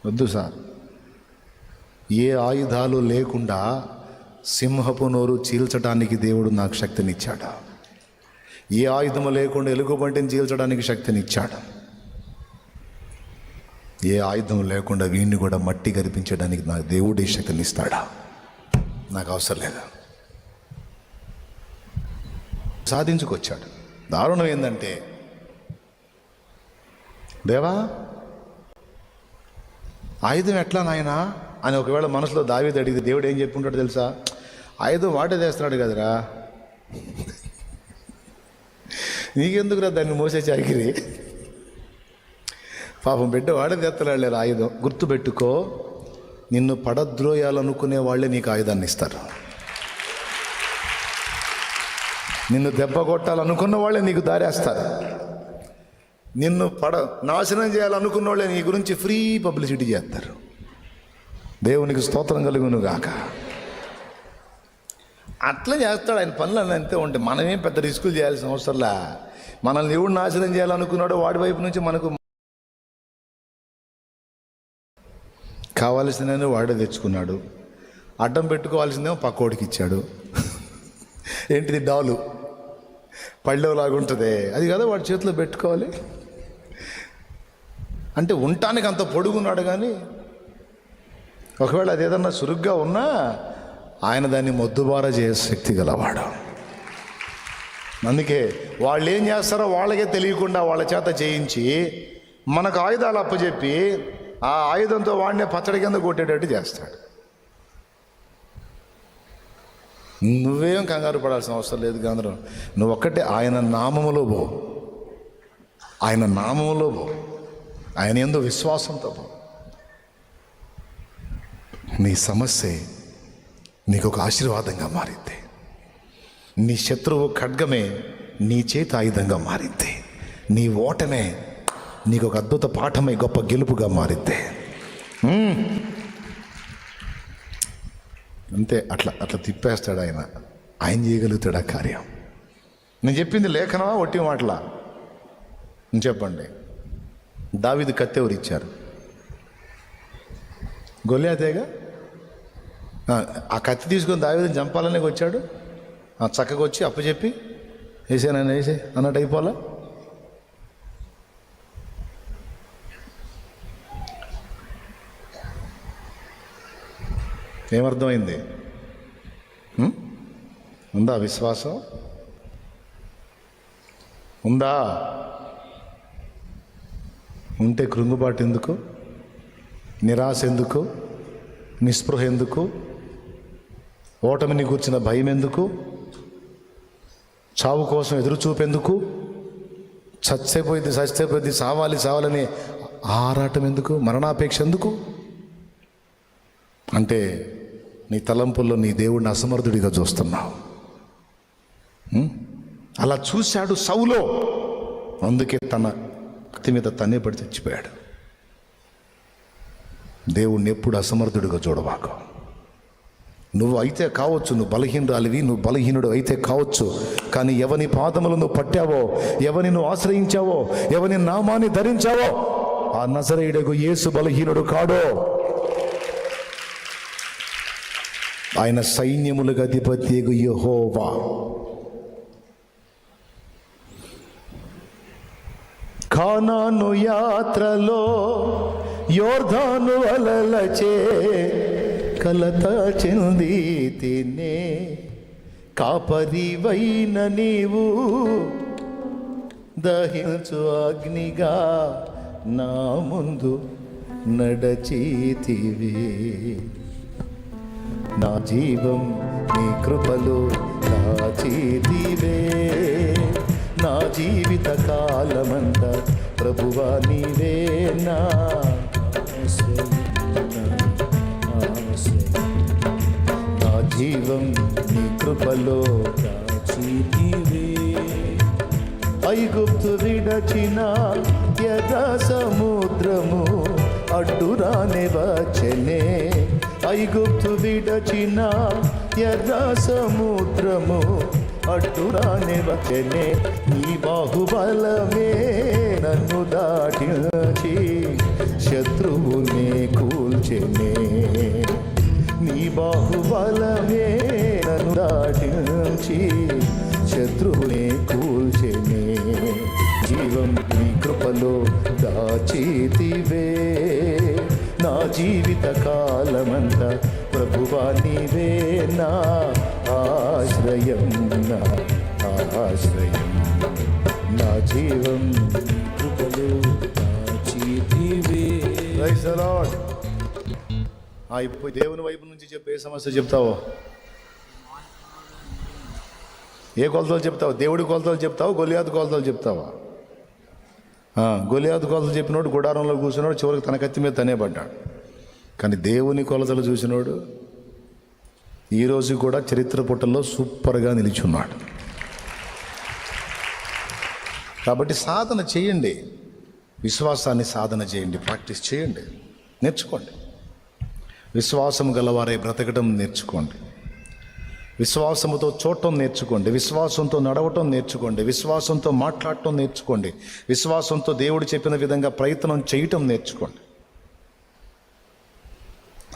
వద్దు సార్, ఏ ఆయుధాలు లేకుండా సింహపు నోరు చీల్చడానికి దేవుడు నాకు శక్తినిచ్చాడు. ఏ ఆయుధము లేకుండా ఎలుగుబంటిని చీల్చడానికి శక్తినిచ్చాడు. ఏ ఆయుధం లేకుండా వీడిని కూడా మట్టి కనిపించడానికి నాకు దేవుడే శక్తినిస్తాడా? నాకు అవసరం లేదా? సాధించుకొచ్చాడు. దారుణం ఏంటంటే, దేవా ఆయుధం ఎట్లా నాయనా అని ఒకవేళ మనసులో దావీదు అడిగితే దేవుడు ఏం చెప్పుంటాడు తెలుసా? ఆయుధం వాడే చేస్తున్నాడు కదరా, నీకెందుకురా దాన్ని మోసే చాకిరి, పాపం బిడ్డ వాడే తెస్తున్నాడు లేరు ఆయుధం. గుర్తుపెట్టుకో, నిన్ను పడద్రోయాలనుకునే వాళ్ళే నీకు ఆయుధాన్ని ఇస్తారు. నిన్ను దెబ్బ కొట్టాలనుకున్న వాళ్ళే నీకు దారేస్తారు. నిన్ను నాశనం చేయాలనుకున్న వాళ్ళే నీ గురించి ఫ్రీ పబ్లిసిటీ చేస్తారు. దేవునికి స్తోత్రం కలుగును గాక. అట్లా చేస్తాడు ఆయన పనులు అన్నీ అంతే ఉంటాయి. మనమేం పెద్ద రిస్కులు చేయాల్సిన అవసరంలా. మనల్ని ఎవడు నాశనం చేయాలనుకున్నాడో వాడి వైపు నుంచి మనకు కావాల్సిందని వాడే తెచ్చుకున్నాడు. అడ్డం పెట్టుకోవాల్సిందేమో పక్కోడికి ఇచ్చాడు. ఏంటిది? డాలు పళ్ళెలాగుంటుంది అది కదా వాడి చేతిలో పెట్టుకోవాలి. అంటే ఉండటానికి అంత పొడుగున్నాడు, కానీ ఒకవేళ అది ఏదన్నా సురుగ్గా ఉన్నా ఆయన దాన్ని మొద్దుబార చేసే శక్తి గలవాడు. అందుకే వాళ్ళు ఏం చేస్తారో వాళ్ళకే తెలియకుండా వాళ్ళ చేత చేయించి మనకు ఆయుధాలు అప్పచెప్పి ఆ ఆయుధంతో వాడినే పచ్చడి కింద కొట్టేటట్టు చేస్తాడు. నువ్వేం కంగారు పడాల్సిన అవసరం లేదు. గందరం నువ్వు ఒక్కటే ఆయన నామములో పో, ఆయన యందు విశ్వాసంతో పో. నీ సమస్య నీకు ఒక ఆశీర్వాదంగా మారింది. నీ శత్రువు ఖడ్గమే నీ చేతి ఆయుధంగా మారింది. నీ ఓటమే నీకు ఒక అద్భుత పాఠమై గొప్ప గెలుపుగా మారింది. అంతే, అట్లా తిప్పేస్తాడు ఆయన. ఆయన చేయగలుగుతాడు ఆ కార్యం. నేను చెప్పింది లేఖనమా ఒట్టి మాటలా? చెప్పండి. దావీదు కత్తి ఎవరు ఇచ్చారు? గొల్యాతేగా. ఆ కత్తి తీసుకొని దావీదుని చంపాలని వచ్చాడు. చక్కగా వచ్చి అప్పచెప్పి వేసే అన్నట్టు అయిపోలా. ఏమర్థమైంది? ఉందా విశ్వాసం? ఉందా? ఉంటే కృంగుబాటు ఎందుకు? నిరాశ ఎందుకు? నిస్పృహ ఎందుకు? ఓటమిని కూర్చిన భయం ఎందుకు? చావు కోసం ఎదురు చూపెందుకు? చచ్చేపోయింది సావాలని ఆరాటం ఎందుకు? మరణాపేక్ష ఎందుకు? అంటే నీ తలంపుల్లో నీ దేవుడిని అసమర్థుడిగా చూస్తున్నావు. అలా చూశాడు సౌలు. అందుకే తన కత్తి మీద తనే పడి చచ్చిపోయాడు. దేవుణ్ణి ఎప్పుడు అసమర్థుడిగా చూడవాకు. నువ్వు అయితే కావచ్చు, నువ్వు బలహీనురాలివి, నువ్వు బలహీనుడు అయితే కావచ్చు, కానీ ఎవని పాదములు నువ్వు పట్టావో, ఎవని నువ్వు ఆశ్రయించావో, ఎవని నామాన్ని ధరించావో, ఆ నజరేయుడగు యేసు బలహీనుడు కాడో. ఆయన సైన్యములకు అధిపతియగు యెహోవా. కానాను యాత్రలో యోర్దాను అలలచే కలత చెంది తినే, కాపరివైన నీవు దహించు అగ్నిగా నా ముందు నడచితివి. నా జీవం నీ కృపలో దాచితివే, నా జీవిత కాలమంతా ప్రభువా నీవే నా ఆశ్రయం. నా జీవం నీ కృపలో దాచితివే. ఐగుప్తు విడచిన ఎర్ర సముద్రము అడ్డురానే వచ్చెనే, ఐగుప్తు విడచిన ఎర్ర సముద్రము అడ్డురానే వచ్చెనే. నీ బాహుబలమే నన్ను దాటించి శత్రువునే కూల్చెనే, నీ బాహుబలమే నన్ను దాటించి శత్రువునే కూల్చెనే. జీవం నీ కృపలో దాచితివే, నా జీవిత కాలమంతా ప్రభువా నీవే నా ఆశ్రయం, నా ఆశ్రయం. నా జీవం కృపలో దాచితివే. Praise the lord. ఇప్పుడు దేవుని వైపు నుంచి చెప్పే ఏ సమస్య చెప్తావో, ఏ కొలతలు చెప్తావు? దేవుడి కొలతలు చెప్తావు, గొలియాతు కొలతలు చెప్తావా? గొలియాతు కొలతలు చెప్పినోడు గుడారంలో కూర్చున్నాడు, చివరికి తన కత్తి మీద తనే పడ్డాడు. కానీ దేవుని కొలతలు చూసినోడు ఈరోజు కూడా చరిత్ర పుటల్లో సూపర్గా నిలిచున్నాడు. కాబట్టి సాధన చేయండి, విశ్వాసాన్ని సాధన చేయండి, ప్రాక్టీస్ చేయండి, నేర్చుకోండి. విశ్వాసం గలవారే బ్రతకడం నేర్చుకోండి, విశ్వాసముతో చూడటం నేర్చుకోండి, విశ్వాసంతో నడవటం నేర్చుకోండి, విశ్వాసంతో మాట్లాడటం నేర్చుకోండి, విశ్వాసంతో దేవుడు చెప్పిన విధంగా ప్రయత్నం చేయటం నేర్చుకోండి.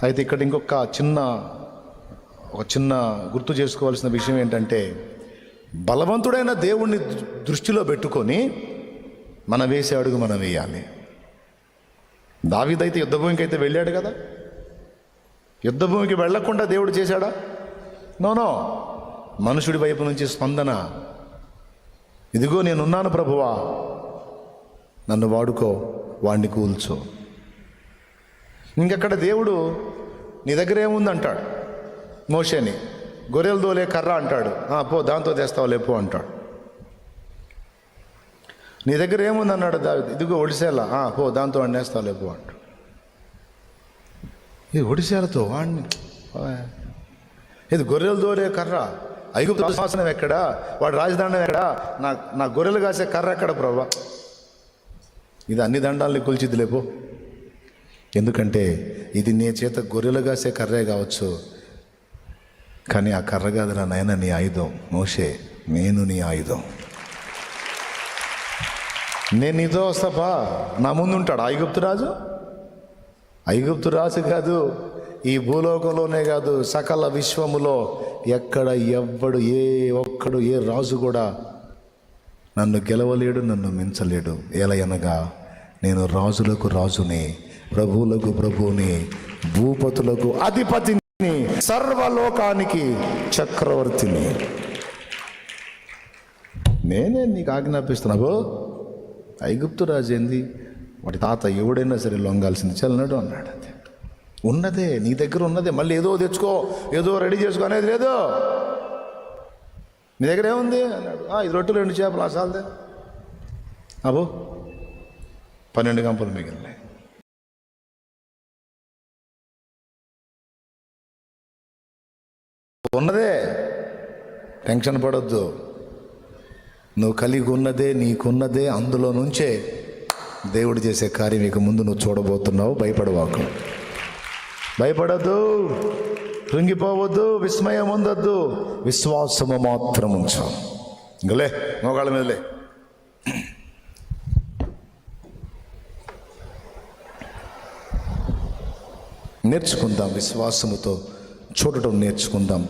అయితే ఇక్కడ ఇంకొక చిన్న గుర్తు చేసుకోవాల్సిన విషయం ఏంటంటే, బలవంతుడైన దేవుణ్ణి దృష్టిలో పెట్టుకొని మనం వేసే అడుగు మనం వేయాలి. దావీదైతే యుద్ధభూమికి అయితే వెళ్ళాడు కదా, యుద్ధభూమికి వెళ్లకుండా దేవుడు చేశాడా? నో. మనుషుడి వైపు నుంచి స్పందన, ఇదిగో నేనున్నాను ప్రభువా, నన్ను వాడుకో, వాడిని కూల్చో. ఇంకక్కడ దేవుడు నీ దగ్గర ఏముంది అంటాడు మోషేని, గొర్రెలు దోలే కర్ర అంటాడు. పో దాంతో తెస్తావు లేపో అంటాడు. నీ దగ్గర ఏముంది అన్నాడు దావీదు, ఇదిగో ఒడిసేలా, పో దాంతో వండేస్తావు లేపో అంటాడు. ఇది ఒడిసేలతో వాడిని, ఇది గొర్రెలు దోరే కర్ర, ఐగుప్తు శాసనం ఎక్కడా, వాడు రాజదండం ఎక్కడా, నా గొర్రెలు కాసే కర్ర ఎక్కడ ప్రభా? ఇది అన్ని దండాలని కొలిచిద్ది లేపో. ఎందుకంటే ఇది నీ చేత గొర్రెలు కాసే కర్రే కావచ్చు, కానీ ఆ కర్ర కాదురా నాయన నీ ఆయుధం. మోషే, నేను నీ ఆయుధం, నేను నీతో వస్తాపా. నా ముందు ఉంటాడు ఐగుప్తు రాజు కాదు, ఈ భూలోకంలోనే కాదు, సకల విశ్వములో ఎక్కడ ఎవ్వడు ఏ రాజు కూడా నన్ను గెలవలేడు, నన్ను మించలేడు. ఎలయనగా నేను రాజులకు రాజుని, ప్రభువులకు ప్రభువుని, భూపతులకు అధిపతిని, సర్వలోకానికి చక్రవర్తిని. నేనే నీకు ఆజ్ఞాపిస్తున్నావు. ఐగుప్తు రాజు ఏంది, వాడి తాత ఎవడైనా సరే లొంగాల్సింది చల్లనాడు అన్నాడు. అంతే, ఉన్నదే నీ దగ్గర ఉన్నదే, మళ్ళీ ఏదో తెచ్చుకో, ఏదో రెడీ చేసుకో అనేది లేదు. నీ దగ్గర ఏముంది అన్నాడు. 5 రొట్టెలు 2 చేపలు, అసాలదే అబో 12 గంపలు మిగిలినాయి. ఉన్నదే, టెన్షన్ పడొద్దు. నువ్వు కలిగి ఉన్నదే, నీకున్నదే, అందులో నుంచే దేవుడు చేసే కార్యం ఇక ముందు నువ్వు చూడబోతున్నావు. భయపడవాకు, భయపడద్దు. కృంగిపోవద్దు, విస్మయం ఉండొద్దు, విశ్వాసము మాత్రం ఉంచు. ఇంకలే మోకాళ్ళ మీదలే. నేర్చుకుందాం, విశ్వాసముతో చూడటం నేర్చుకుందాం.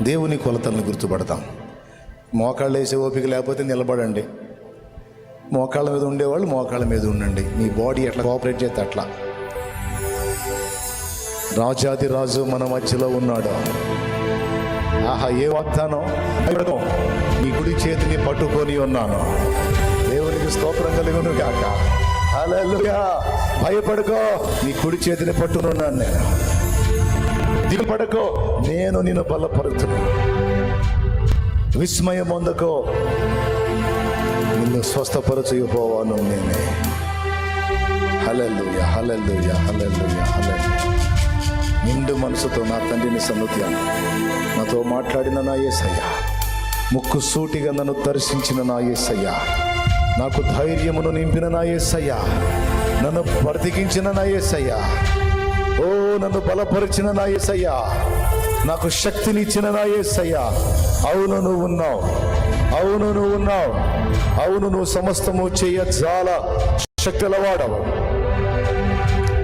దేవుని కొలతలను గుర్తుపడతాం. మోకాళ్ళు వేసే ఓపిక లేకపోతే నిలబడండి. మోకాళ్ళ మీద ఉండేవాళ్ళు మోకాళ్ళ మీద ఉండండి. మీ బాడీ ఎట్లా కోఆపరేట్ చేస్తే అట్లా. రాజాది రాజు మన మధ్యలో ఉన్నాడు. ఆహా, ఏ వాగ్దానం! నీ కుడి చేతిని పట్టుకొని ఉన్నాను. దేవునికి స్తోత్రం కలుగును గాక. హల్లెలూయా. భయపడకో, నీ కుడి చేతిని పట్టుకున్నాను నేను. దిగుపడకో, నేను నిన్ను బలపరుతున్నాను. విస్మయం పొందకో, నిన్ను స్వస్థపరచు యెహోవాను నేనే. హల్లెలూయా, హల్లెలూయా, హల్లెలూయా, హల్లెలూయా. నిండు మనసుతో నా తండ్రిని సన్నుతియాను. నాతో మాట్లాడిన నా యేసయ్య, ముక్కు సూటిగా నన్ను దర్శించిన నా యేసయ్య, నాకు ధైర్యమును నింపిన నా యేసయ్య, నన్ను బ్రతికించిన నా యేసయ్య, ఓ నన్ను బలపరిచిన నా యేసయ్య, నాకు శక్తినిచ్చిన నా యేసయ్య. అవును నువ్వు ఉన్నావు, అవును నువ్వు ఉన్నావు, అవును నువ్వు సమస్తము చేయజాల శక్తులవాడవు.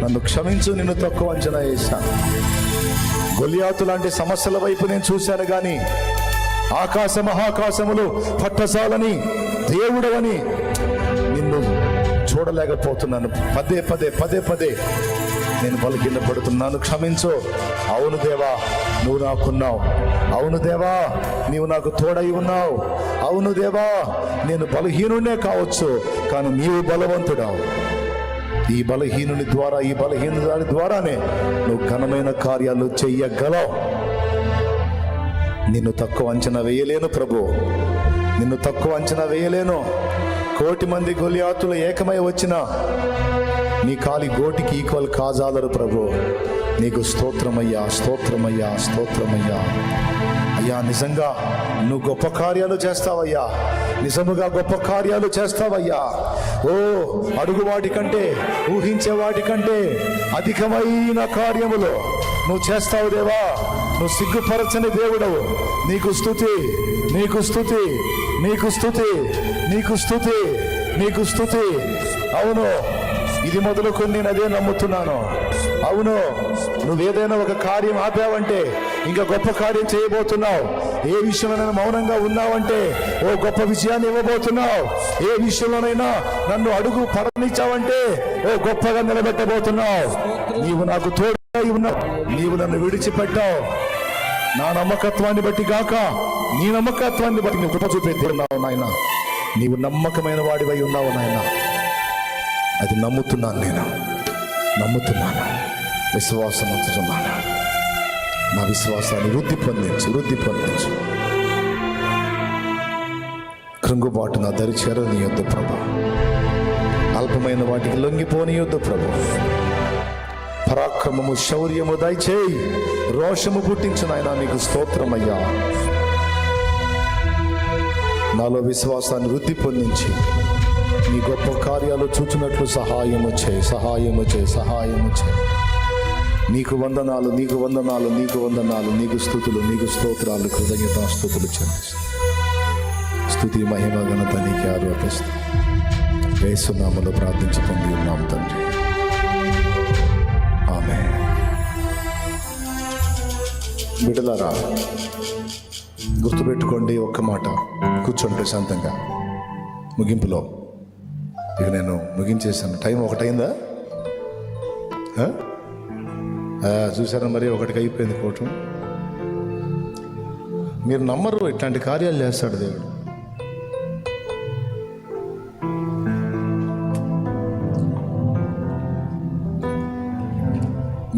నన్ను క్షమించు, నిన్ను తక్కువ అంచనా వేశాను. గొలియాతు లాంటి సమస్యల వైపు నేను చూశాను, కానీ ఆకాశ మహాకాశములు పట్టసాలని దేవుడవని నిన్ను చూడలేకపోతున్నాను. పదే పదే పదే పదే నేను బలహీన పడుతున్నాను. క్షమించు. అవును దేవా, నువ్వు నాకున్నావు. అవును దేవా, నీవు నాకు తోడై ఉన్నావు. అవును దేవా, నేను బలహీనుడే కావచ్చు, కానీ నీవు బలవంతుడావు. ఈ బలహీనుని ద్వారా, ఈ బలహీనుడి ద్వారానే నువ్వు ఘనమైన కార్యాలు చెయ్యగలవు. నిన్ను తక్కువ అంచనా వేయలేను ప్రభు, నిన్ను తక్కువ అంచనా వేయలేను. 1,000,000 మంది గొలియాతులు ఏకమై వచ్చిన నీ కాలి గోటికి ఈక్వల్ కాజాలరు ప్రభు. నీకు స్తోత్రమయ్యా, స్తోత్రమయ్యా, స్తోత్రమయ్యా. అయ్యా, నిజంగా నువ్వు గొప్ప కార్యాలు చేస్తావయ్యా, నిజముగా గొప్ప కార్యాలు చేస్తావయ్యా. ఓ, అడుగు వాటి కంటే, ఊహించే వాటి కంటే అధికమైన కార్యములు నువ్వు చేస్తావు దేవా. నువ్వు సిగ్గుపరచని దేవుడవు. నీకు స్తుతి, నీకు స్తుతి, నీకు స్తుతి, నీకు స్తుతి, నీకు స్తుతి. అవును, ఇది మొదలుకొని నేను అదే నమ్ముతున్నాను. అవును, నువ్వేదైనా ఒక కార్యం ఆపావంటే ఇంకా గొప్ప కార్యం చేయబోతున్నావు. ఏ విషయంలోనైనా మౌనంగా ఉన్నావంటే ఓ గొప్ప విజయాన్ని ఇవ్వబోతున్నావు. ఏ విషయంలోనైనా నన్ను అడుగు పడనిచ్చావంటే ఓ గొప్పగా నిలబెట్టబోతున్నావు. నీవు నాకు తోడై ఉన్నావు, నీవు నన్ను విడిచిపెట్టావు. నా నమ్మకత్వాన్ని బట్టి గాక, నీ నమ్మకత్వాన్ని బట్టి నువ్వు కృప చూపెడుతున్నావు నాయన. నీవు నమ్మకమైన వాడివై ఉన్నావు నాయన. అది నమ్ముతున్నాను, నేను నమ్ముతున్నాను, విశ్వాసం ఉంచుతున్నాను. నా విశ్వాసాన్ని వృద్ధి పొందించు, వృద్ధి పొందించు. కృంగుబాటు నా దరి చేరనీయొద్దు ప్రభు. అల్పమైన వాటికి లొంగిపోనీయొద్దు ప్రభు. పరాక్రమము, శౌర్యము దయచేయి, రోషము పుట్టించు నాయన. నీకు స్తోత్రమయ్యా. నాలో విశ్వాసాన్ని వృద్ధి పొందించి నీ గొప్ప కార్యాలు చూచినట్లు సహాయము చేయి, సహాయము చేయి, సహాయము చేయి. నీకు వందనాలు, నీకు వందనాలు, నీకు వందనాలు, నీకు స్తుతులు, నీకు స్తోత్రాలు, కృతజ్ఞతా స్తుతులు చెల్లిస్తూ స్తుతి మహిమ ఘనత నీకే ఆరోపిస్తూ యేసు నామములో ప్రార్థించి పొంది ఉన్నాం తండ్రి. ఆమేన్. బిడ్డలారా, గుర్తుపెట్టుకోండి ఒక్క మాట. కూర్చోండి ప్రశాంతంగా. ముగింపులో ఇక నేను ముగించేసాను. టైం 1 అయిందా? చూసారా మరి, 1కి అయిపోయింది కోటం. మీరు నమ్మరు, ఇట్లాంటి కార్యాలు చేస్తాడు దేవుడు.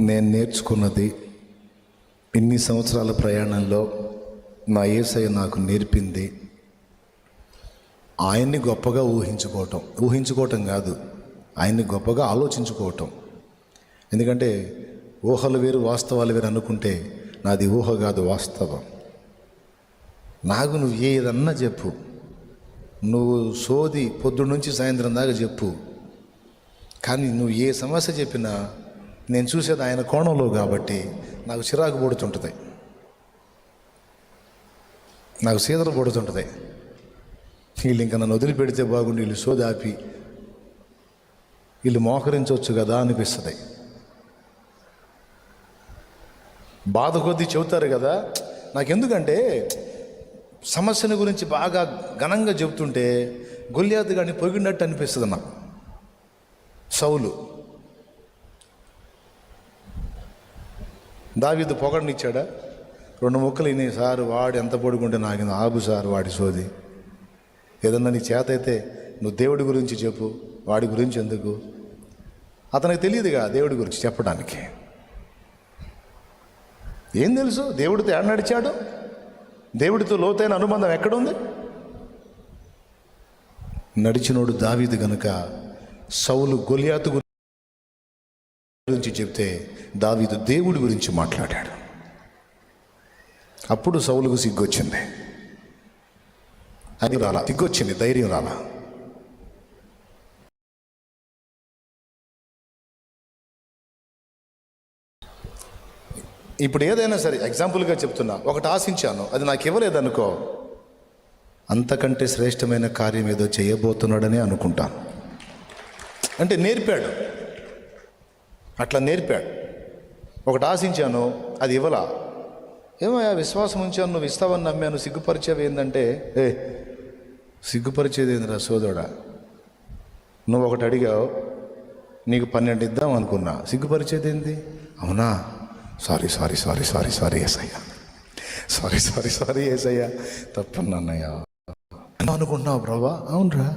నేను నేర్చుకున్నది ఇన్ని సంవత్సరాల ప్రయాణంలో నా యేసయ్య నాకు నేర్పింది ఆయన్ని గొప్పగా ఊహించుకోవటం కాదు, ఆయన్ని గొప్పగా ఆలోచించుకోవటం. ఎందుకంటే ఊహలు వేరు, వాస్తవాలు వేరు అనుకుంటే నాది ఊహ కాదు, వాస్తవం. నాకు నువ్వు ఏదన్నా చెప్పు, నువ్వు సోది పొద్దున్న నుంచి సాయంత్రం దాకా చెప్పు, కానీ నువ్వు ఏ సమస్య చెప్పినా నేను చూసేది ఆయన కోణంలో కాబట్టి నాకు చిరాకు పడుతుంటుంది, నాకు సీదర పడుతుంటుంది. వీళ్ళు ఇంకా నన్ను వదిలిపెడితే బాగుండి, వీళ్ళు సోదాపి వీళ్ళు మోకరించవచ్చు కదా అనిపిస్తుంది. బాధ కొద్దీ చెబుతారు కదా. నాకెందుకంటే సమస్యల గురించి బాగా ఘనంగా చెబుతుంటే గొల్యాతు గాని పొగిడినట్టు అనిపిస్తుంది నాకు. సౌలు దావీదు పొగడనిచ్చాడా? 2 ముక్కలు ఇని, సార్ వాడు ఎంత పొడుగుంటే నాకు ఆగు సార్ వాడి సోది. ఏదన్నా నీ చేత అయితే నువ్వు దేవుడి గురించి చెప్పు, వాడి గురించి ఎందుకు? అతనికి తెలియదుగా దేవుడి గురించి చెప్పడానికి. ఏం తెలుసు దేవుడితో ఏడ నడిచాడు? దేవుడితో లోతైన అనుబంధం ఎక్కడుంది? నడిచినోడు దావీదు గనుక సౌలు గొల్యాతు గురించి చెప్తే దావీదు దేవుడి గురించి మాట్లాడాడు. అప్పుడు సౌలుకు సిగ్గొచ్చింది. అది రాలా, సిగ్గొచ్చింది, ధైర్యం రాలా. ఇప్పుడు ఏదైనా సరే ఎగ్జాంపుల్గా చెప్తున్నా, ఒకటి ఆశించాను, అది నాకు ఇవ్వలేదనుకో, అంతకంటే శ్రేష్టమైన కార్యం ఏదో చేయబోతున్నాడని అనుకుంటాను. అంటే నేర్పాడు, అట్లా నేర్పాడు. ఒకటి ఆశించాను, అది ఇవ్వలా. ఏమయ్యా విశ్వాసం ఉంచాను, నువ్వు ఇస్తావని నమ్మాను, సిగ్గుపరిచేవి ఏంటంటే, సిగ్గుపరిచేది ఏందిరా సోదరుడా, నువ్వు ఒకటి అడిగావు, నీకు 12 ఇద్దాం అనుకున్నా, సిగ్గుపరిచేది ఏంది? అవునా, సారీ ఏసయ్యా, సారీ ఏసయ్యా, తప్పన్నయ్యా అనుకుంటున్నావు ప్రభా. అవునరా,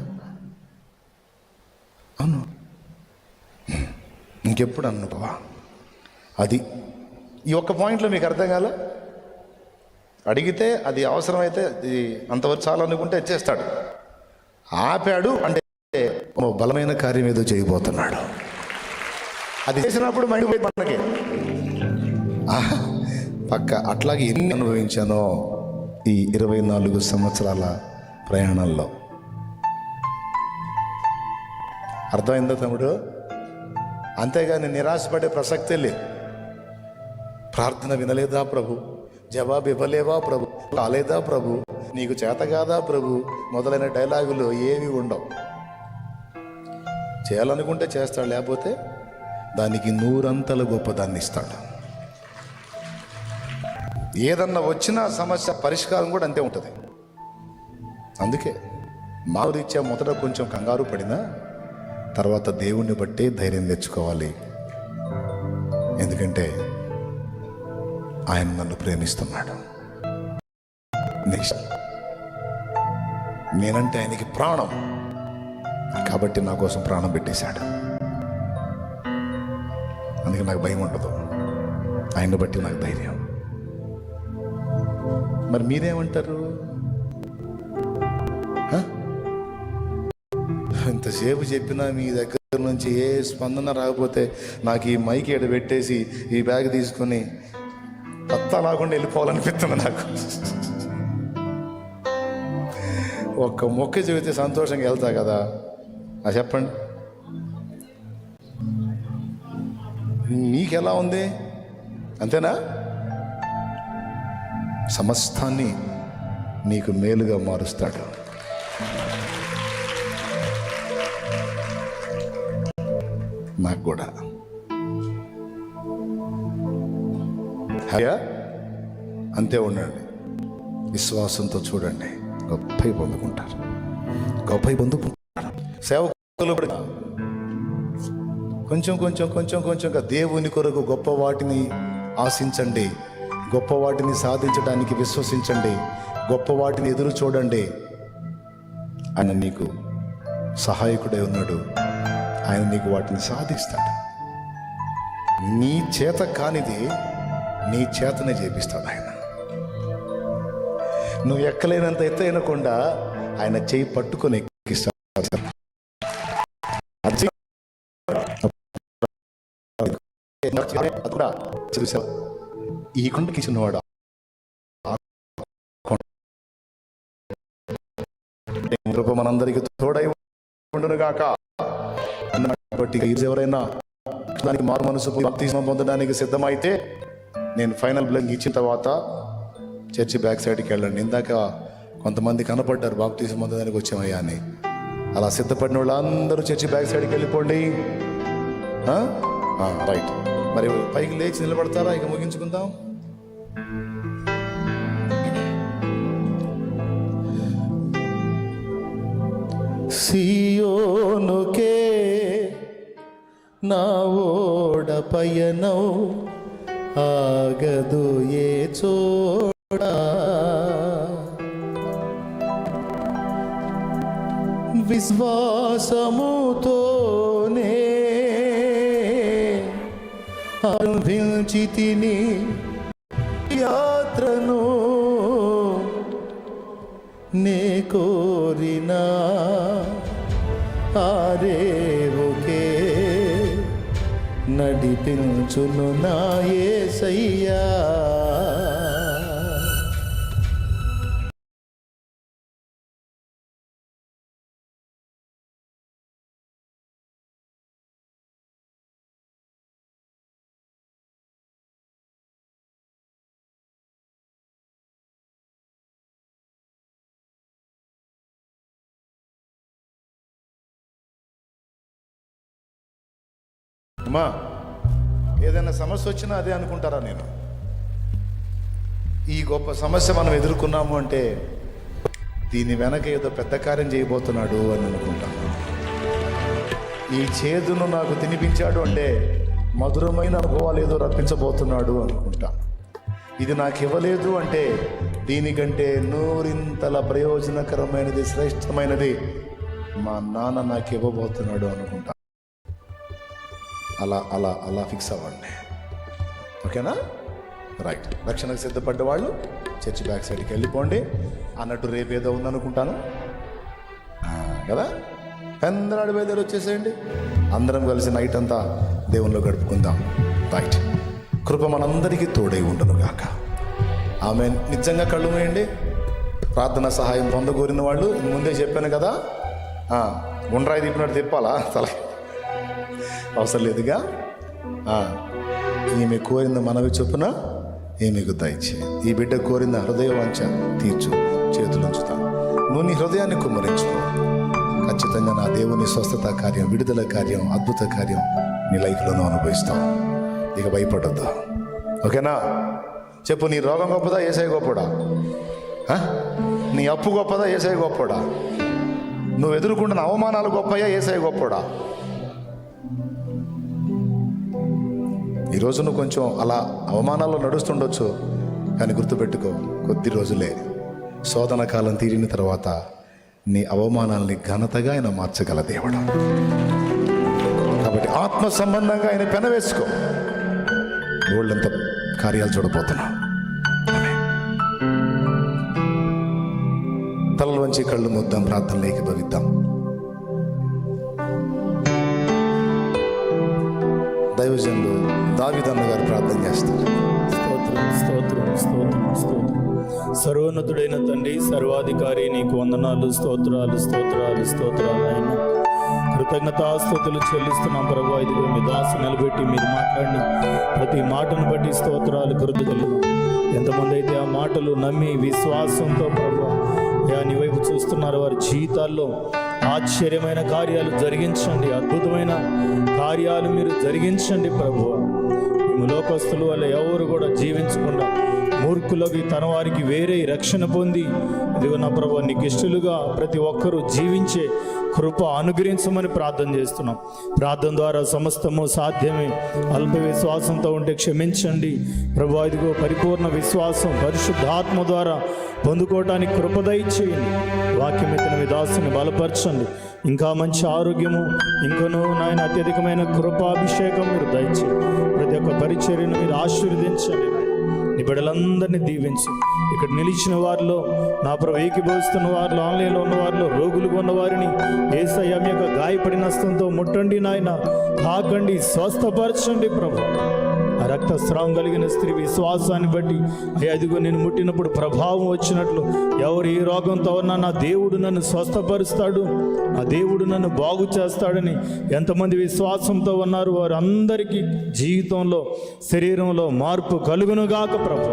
అవును, ఇంకెప్పుడు అన్ను ప్రభా. అది ఈ ఒక్క పాయింట్లో మీకు అర్థం కాల. అడిగితే అది అవసరమైతే అంతవరకు చాలు అనుకుంటే చేస్తాడు. ఆపాడు అంటే బలమైన కార్యం ఏదో చేయబోతున్నాడు. అది చేసినప్పుడు మైండ్ మనకి పక్క. అట్లాగే ఎన్ని అనుభవించానో ఈ 24 సంవత్సరాల ప్రయాణంలో. అర్థమైందా తమ్ముడు? అంతేగాని నిరాశపడే ప్రసక్తే లేదు. ప్రార్థన వినలేదా ప్రభు, జవాబు ఇవ్వలేవా ప్రభు, కాలేదా ప్రభు, నీకు చేత కాదా ప్రభు మొదలైన డైలాగులు ఏవి ఉండవు. చేయాలనుకుంటే చేస్తాడు, లేకపోతే దానికి 100 గొప్పదాన్ని ఇస్తాడు. ఏదన్నా వచ్చిన సమస్య పరిష్కారం కూడా అంతే ఉంటుంది. అందుకే మారురీత్యా మొదట కొంచెం కంగారు పడినా తర్వాత దేవుణ్ణి బట్టి ధైర్యం తెచ్చుకోవాలి. ఎందుకంటే ఆయన నన్ను ప్రేమిస్తున్నాడు. నేనంటే ఆయనకి ప్రాణం కాబట్టి నా కోసం ప్రాణం పెట్టేశాడు. అందుకే నాకు భయం ఉండదు, ఆయన్ని బట్టి నాకు ధైర్యం. మరి మీరేమంటారు? ఇంతసేపు చెప్పినా మీ దగ్గర నుంచి ఏ స్పందన రాకపోతే నాకు ఈ మైక్ ఎడ పెట్టేసి ఈ బ్యాగ్ తీసుకొని పత్తా లాకుండా వెళ్ళిపోవాలనిపిస్తుంది నాకు. ఒక్క మొక్క చెబితే సంతోషంగా వెళ్తా కదా. చెప్పండి, మీకెలా ఉంది? అంతేనా? సమస్తాన్ని నీకు మేలుగా మారుస్తాడు. నాకు కూడా అంతే ఉండండి. విశ్వాసంతో చూడండి, గొప్ప పొందుకుంటారు. సేవకులు కూడా కొంచెంగా దేవుని కొరకు గొప్ప వాటిని ఆశించండి, గొప్ప వాటిని సాధించడానికి విశ్వసించండి, గొప్ప వాటిని ఎదురు చూడండి. ఆయన నీకు సహాయకుడై ఉన్నాడు, ఆయన నీకు వాటిని సాధిస్తాడు. నీ చేత కానిది నీ చేతనే చేపిస్తాడు ఆయన. నువ్వు ఎక్కలేనంత ఎత్తైన కొండ ఆయన చేయి పట్టుకొని ఎక్కిస్తాడు. ఈ కొండకి చిన్నవాడు మనందరికి తోడై ఉండును గాక. ఎవరైనా దానికి మారు మనసు బాప్తిస్మం పొందడానికి సిద్ధమైతే నేను ఫైనల్ బ్లెస్సింగ్ ఇచ్చిన తర్వాత చర్చి బ్యాక్ సైడ్కి వెళ్ళండి. ఇందాక కొంతమంది కనపడ్డారు బాప్తిస్మం పొందడానికి వచ్చామయ్యా అని. అలా సిద్ధపడిన వాళ్ళందరూ చర్చి బ్యాక్ సైడ్కి వెళ్ళిపోండి. రైట్. మరి పైకి లేచి నిలబడతారా? ఇక ముగించుకుందాం. సియోనుకే నా ఓడ పయనం ఆగదు ఏ చోడా, విశ్వాసముతోనే ఆరంభించితిని యాత్రను, నే కోరినా ఆరేవుకే నడిపించును నా యేసయ్యా. అమ్మా, ఏదైనా సమస్య వచ్చినా అదే అనుకుంటారా? నేను ఈ గొప్ప సమస్య మనం ఎదుర్కొన్నాము అంటే దీని వెనక ఏదో పెద్ద కార్యం చేయబోతున్నాడు అని అనుకుంటాను. ఈ చేదును నాకు తినిపించాడు అంటే మధురమైన అనుభవాలు ఏదో రప్పించబోతున్నాడు అనుకుంటా. ఇది నాకు ఇవ్వలేదు అంటే దీనికంటే నూరింతల ప్రయోజనకరమైనది, శ్రేష్టమైనది మా నాన్న నాకు ఇవ్వబోతున్నాడు అనుకుంటా. అలా అలా అలా ఫిక్స్ అవ్వండి. ఓకేనా? రైట్. రక్షణకు సిద్ధపడ్డ వాళ్ళు చర్చి బ్యాక్ సైడ్కి వెళ్ళిపోండి. అన్నట్టు రేపు ఏదో ఉందనుకుంటాను కదా, అందరూ బయలుదేరి వచ్చేసేయండి. అందరం కలిసి నైట్ అంతా దేవునిలో గడుపుకుందాం. రైట్. కృప మనందరికీ తోడై ఉండును గాక. ఆమె నిజంగా కళ్ళు మూయండి. ప్రార్థన సహాయం పొందగోరిన వాళ్ళు ముందే చెప్పాను కదా, గుండ్రాయి తిప్పినట్టు తిప్పాలా? తల అవసరం లేదుగా. ఈమె కోరింది మనవి చొప్పున ఈమెకు దయచే. ఈ బిడ్డ కోరింది హృదయ వాంఛ తీర్చు, చేతులు ఉంచుతా. నువ్వు నీ హృదయాన్ని కుమ్మరించుకో. ఖచ్చితంగా నా దేవుని స్వస్థత కార్యం, విడుదల కార్యం, అద్భుత కార్యం నీ లైఫ్లోనూ అనుభవిస్తావు. ఇక భయపడద్దు. ఓకేనా? చెప్పు, నీ రోగం గొప్పదా, యేసయ్య గొప్పడా? నీ అప్పు గొప్పదా, యేసయ్య గొప్పడా? నువ్వు ఎదుర్కొంటున్న అవమానాలు గొప్పయా, యేసయ్య గొప్పడా? ఈరోజు నువ్వు కొంచెం అలా అవమానాల్లో నడుస్తుండొచ్చు, కానీ గుర్తుపెట్టుకో, కొద్ది రోజులే. శోధన కాలం తీరిన తర్వాత నీ అవమానాల్ని ఘనతగా ఆయన మార్చగల దేవుడు. కాబట్టి ఆత్మ సంబంధంగా ఆయన పెనవేసుకో. వాళ్ళంత కార్యాలు చూడబోతున్నా. తలలు వంచి కళ్ళు ముద్దాం, ప్రార్థనలు ఏకీభవిద్దాం. దైవజనులు దావీదన్న గారు ప్రార్థన చేస్తారు. స్తోత్రం, స్తోత్రం, స్తోత్రం, స్తోత్రం. సర్వోన్నతుడైన తండ్రి, సర్వాధికారి, నీకు వందనాలు, స్తోత్రాలు, స్తోత్రాలు, స్తోత్రాలు. ఆయన కృతజ్ఞతాస్తుతులు చెల్లిస్తున్నాం ప్రభు. ఇదిగో మీ దాసు నిలబెట్టి మీరు మాట్లాడిన ప్రతి మాటను బట్టి స్తోత్రాలు, కృతజ్ఞతలు. ఎంతమంది అయితే ఆ మాటలు నమ్మి విశ్వాసంతో ప్రభు నీ వైపు చూస్తున్నారు, వారి జీవితాల్లో ఆశ్చర్యమైన కార్యాలు జరిగించండి, అద్భుతమైన కార్యాలు మీరు జరిగించండి ప్రభు. మేము లోకస్తులు వల్ల ఎవరు కూడా జీవించకుండా మూర్ఖులకి తన వారికి వేరే రక్షణ పొంది ఇదిగో నా ప్రభు నీకు ఇష్టలుగా ప్రతి ఒక్కరూ జీవించే కృప అనుగ్రహించమని ప్రార్థన చేస్తున్నాం. ప్రార్థన ద్వారా సమస్తము సాధ్యమే. అల్ప విశ్వాసంతో ఉంటే క్షమించండి ప్రభు. ఇదిగో పరిపూర్ణ విశ్వాసం పరిశుద్ధాత్మ ద్వారా పొందుకోవటానికి కృప దయచేయండి. వాక్యం ఎత్తిన మీ దాసుని బలపరచండి. ఇంకా మంచి ఆరోగ్యము, ఇంకనూ నాయన అత్యధికమైన కృపాభిషేకం మీరు దయచేయండి. ప్రతి ఒక్క పరిచర్యను మీరు ఆశీర్వదించండి. నీ బిడ్డలందరినీ దీవించి ఇక్కడ నిలిచిన వారిలో నా ప్రభు ఏకీభవిస్తున్న వారిలో, ఆన్లైన్లో ఉన్న వారిలో, రోగులుగా ఉన్న వారిని యేసయ్య మీ యొక్క గాయపడిన హస్తంతో ముట్టండి నాయన, తాకండి, స్వస్థపరచండి ప్రభు. ఆ రక్తస్రావం కలిగిన స్త్రీ విశ్వాసాన్ని బట్టి అయ్యా ఇదిగో నేను ముట్టినప్పుడు ప్రభావం వచ్చినట్లు ఎవరు ఏ రోగంతో ఉన్నా నా దేవుడు నన్ను స్వస్థపరుస్తాడు, నా దేవుడు నన్ను బాగు చేస్తాడని ఎంతమంది విశ్వాసంతో ఉన్నారు వారందరికీ జీవితంలో శరీరంలో మార్పు కలుగునుగాక ప్రభు.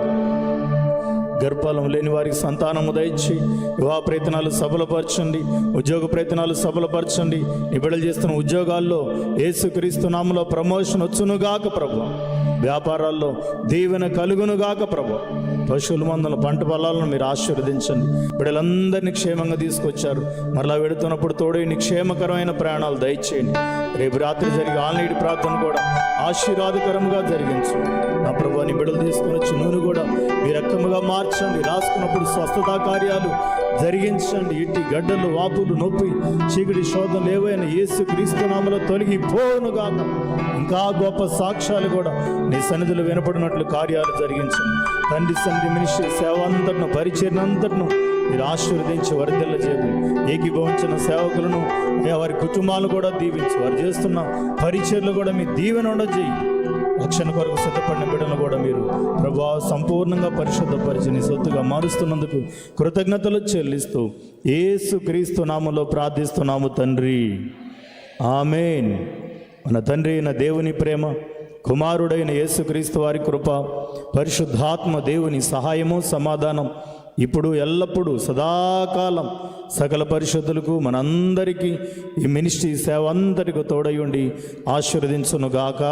గర్భఫలం లేని వారికి సంతానము దయచి, వివాహ ప్రయత్నాలు సఫలపరచండి, ఉద్యోగ ప్రయత్నాలు సఫలపరచండి. నీ బిడ్డలు చేస్తున్న ఉద్యోగాల్లో యేసుక్రీస్తు నామములో ప్రమోషన్ వచ్చునుగాక ప్రభు. వ్యాపారాల్లో దీవెన కలుగునుగాక ప్రభు. పశువుల మందుల పంట పొలాలను మీరు ఆశీర్వదించండి. బిడ్డలందరినీ క్షేమంగా తీసుకొచ్చారు, మరలా వెళుతున్నప్పుడు తోడే నీ క్షేమకరమైన ప్రయాణాలు దయచేయండి. రేపు రాత్రి జరిగే ఆన్లైన్ ప్రార్థన కూడా ఆశీర్వాదకరంగా జరిగించు నా ప్రభు. నీ బిడ్డలు తీసుకుని వచ్చి నూనె కూడా మీ రక్తముగా మార్చండి, రాసుకున్నప్పుడు స్వస్థతా కార్యాలు జరిగించండి. ఇట్టి గడ్డలు, వాపులు, నొప్పి, చీకటి శోధనలు ఏవైనా యేసుక్రీస్తు నామములో తొలగిపోనుగాక. ఇంకా గొప్ప సాక్ష్యాలు కూడా నీ సన్నిధిలో వినపడినట్లు కార్యాలు జరిగించండి. తండ్రి సన్నిధి మినిస్ట్రీ సేవ అంతటిను, పరిచర్య అంతటిను మీరు ఆశీర్వదించి వర్ధిల్ల చేయము. ఏకీభవించిన సేవకులను వారి కుటుంబాలు కూడా దీవించి, వారు చేస్తున్న పరిచర్లు కూడా మీ దీవెన ఉండజేయి. రక్షణ కొరకు సిద్ధపడిన బిడ్డను కూడా మీరు ప్రభువా సంపూర్ణంగా పరిశుద్ధపరిచి నీ సొత్తుగా మారుస్తున్నందుకు కృతజ్ఞతలు చెల్లిస్తూ యేసుక్రీస్తు నామములో ప్రార్థిస్తున్నాము తండ్రి, ఆమేన్. మన తండ్రి అయిన దేవుని ప్రేమ, కుమారుడైన యేసుక్రీస్తు వారి కృప, పరిశుద్ధాత్మ దేవుని సహాయము, సమాధానం ఇప్పుడు ఎల్లప్పుడూ సదాకాలం సకల పరిశుద్ధులకు మనందరికీ ఈ మినిస్ట్రీ సేవ అందరికీ తోడయుండి ఆశీర్వదించునుగాక.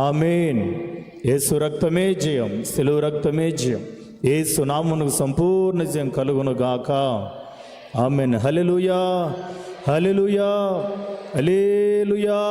ఆమేన్. యేసు రక్తమే జయం, సిలువ రక్తమే జయం. యేసు నామమునకు సంపూర్ణ జయం కలుగునుగాక. ఆమేన్. హల్లెలూయా, హల్లెలూయా, హల్లెలూయా.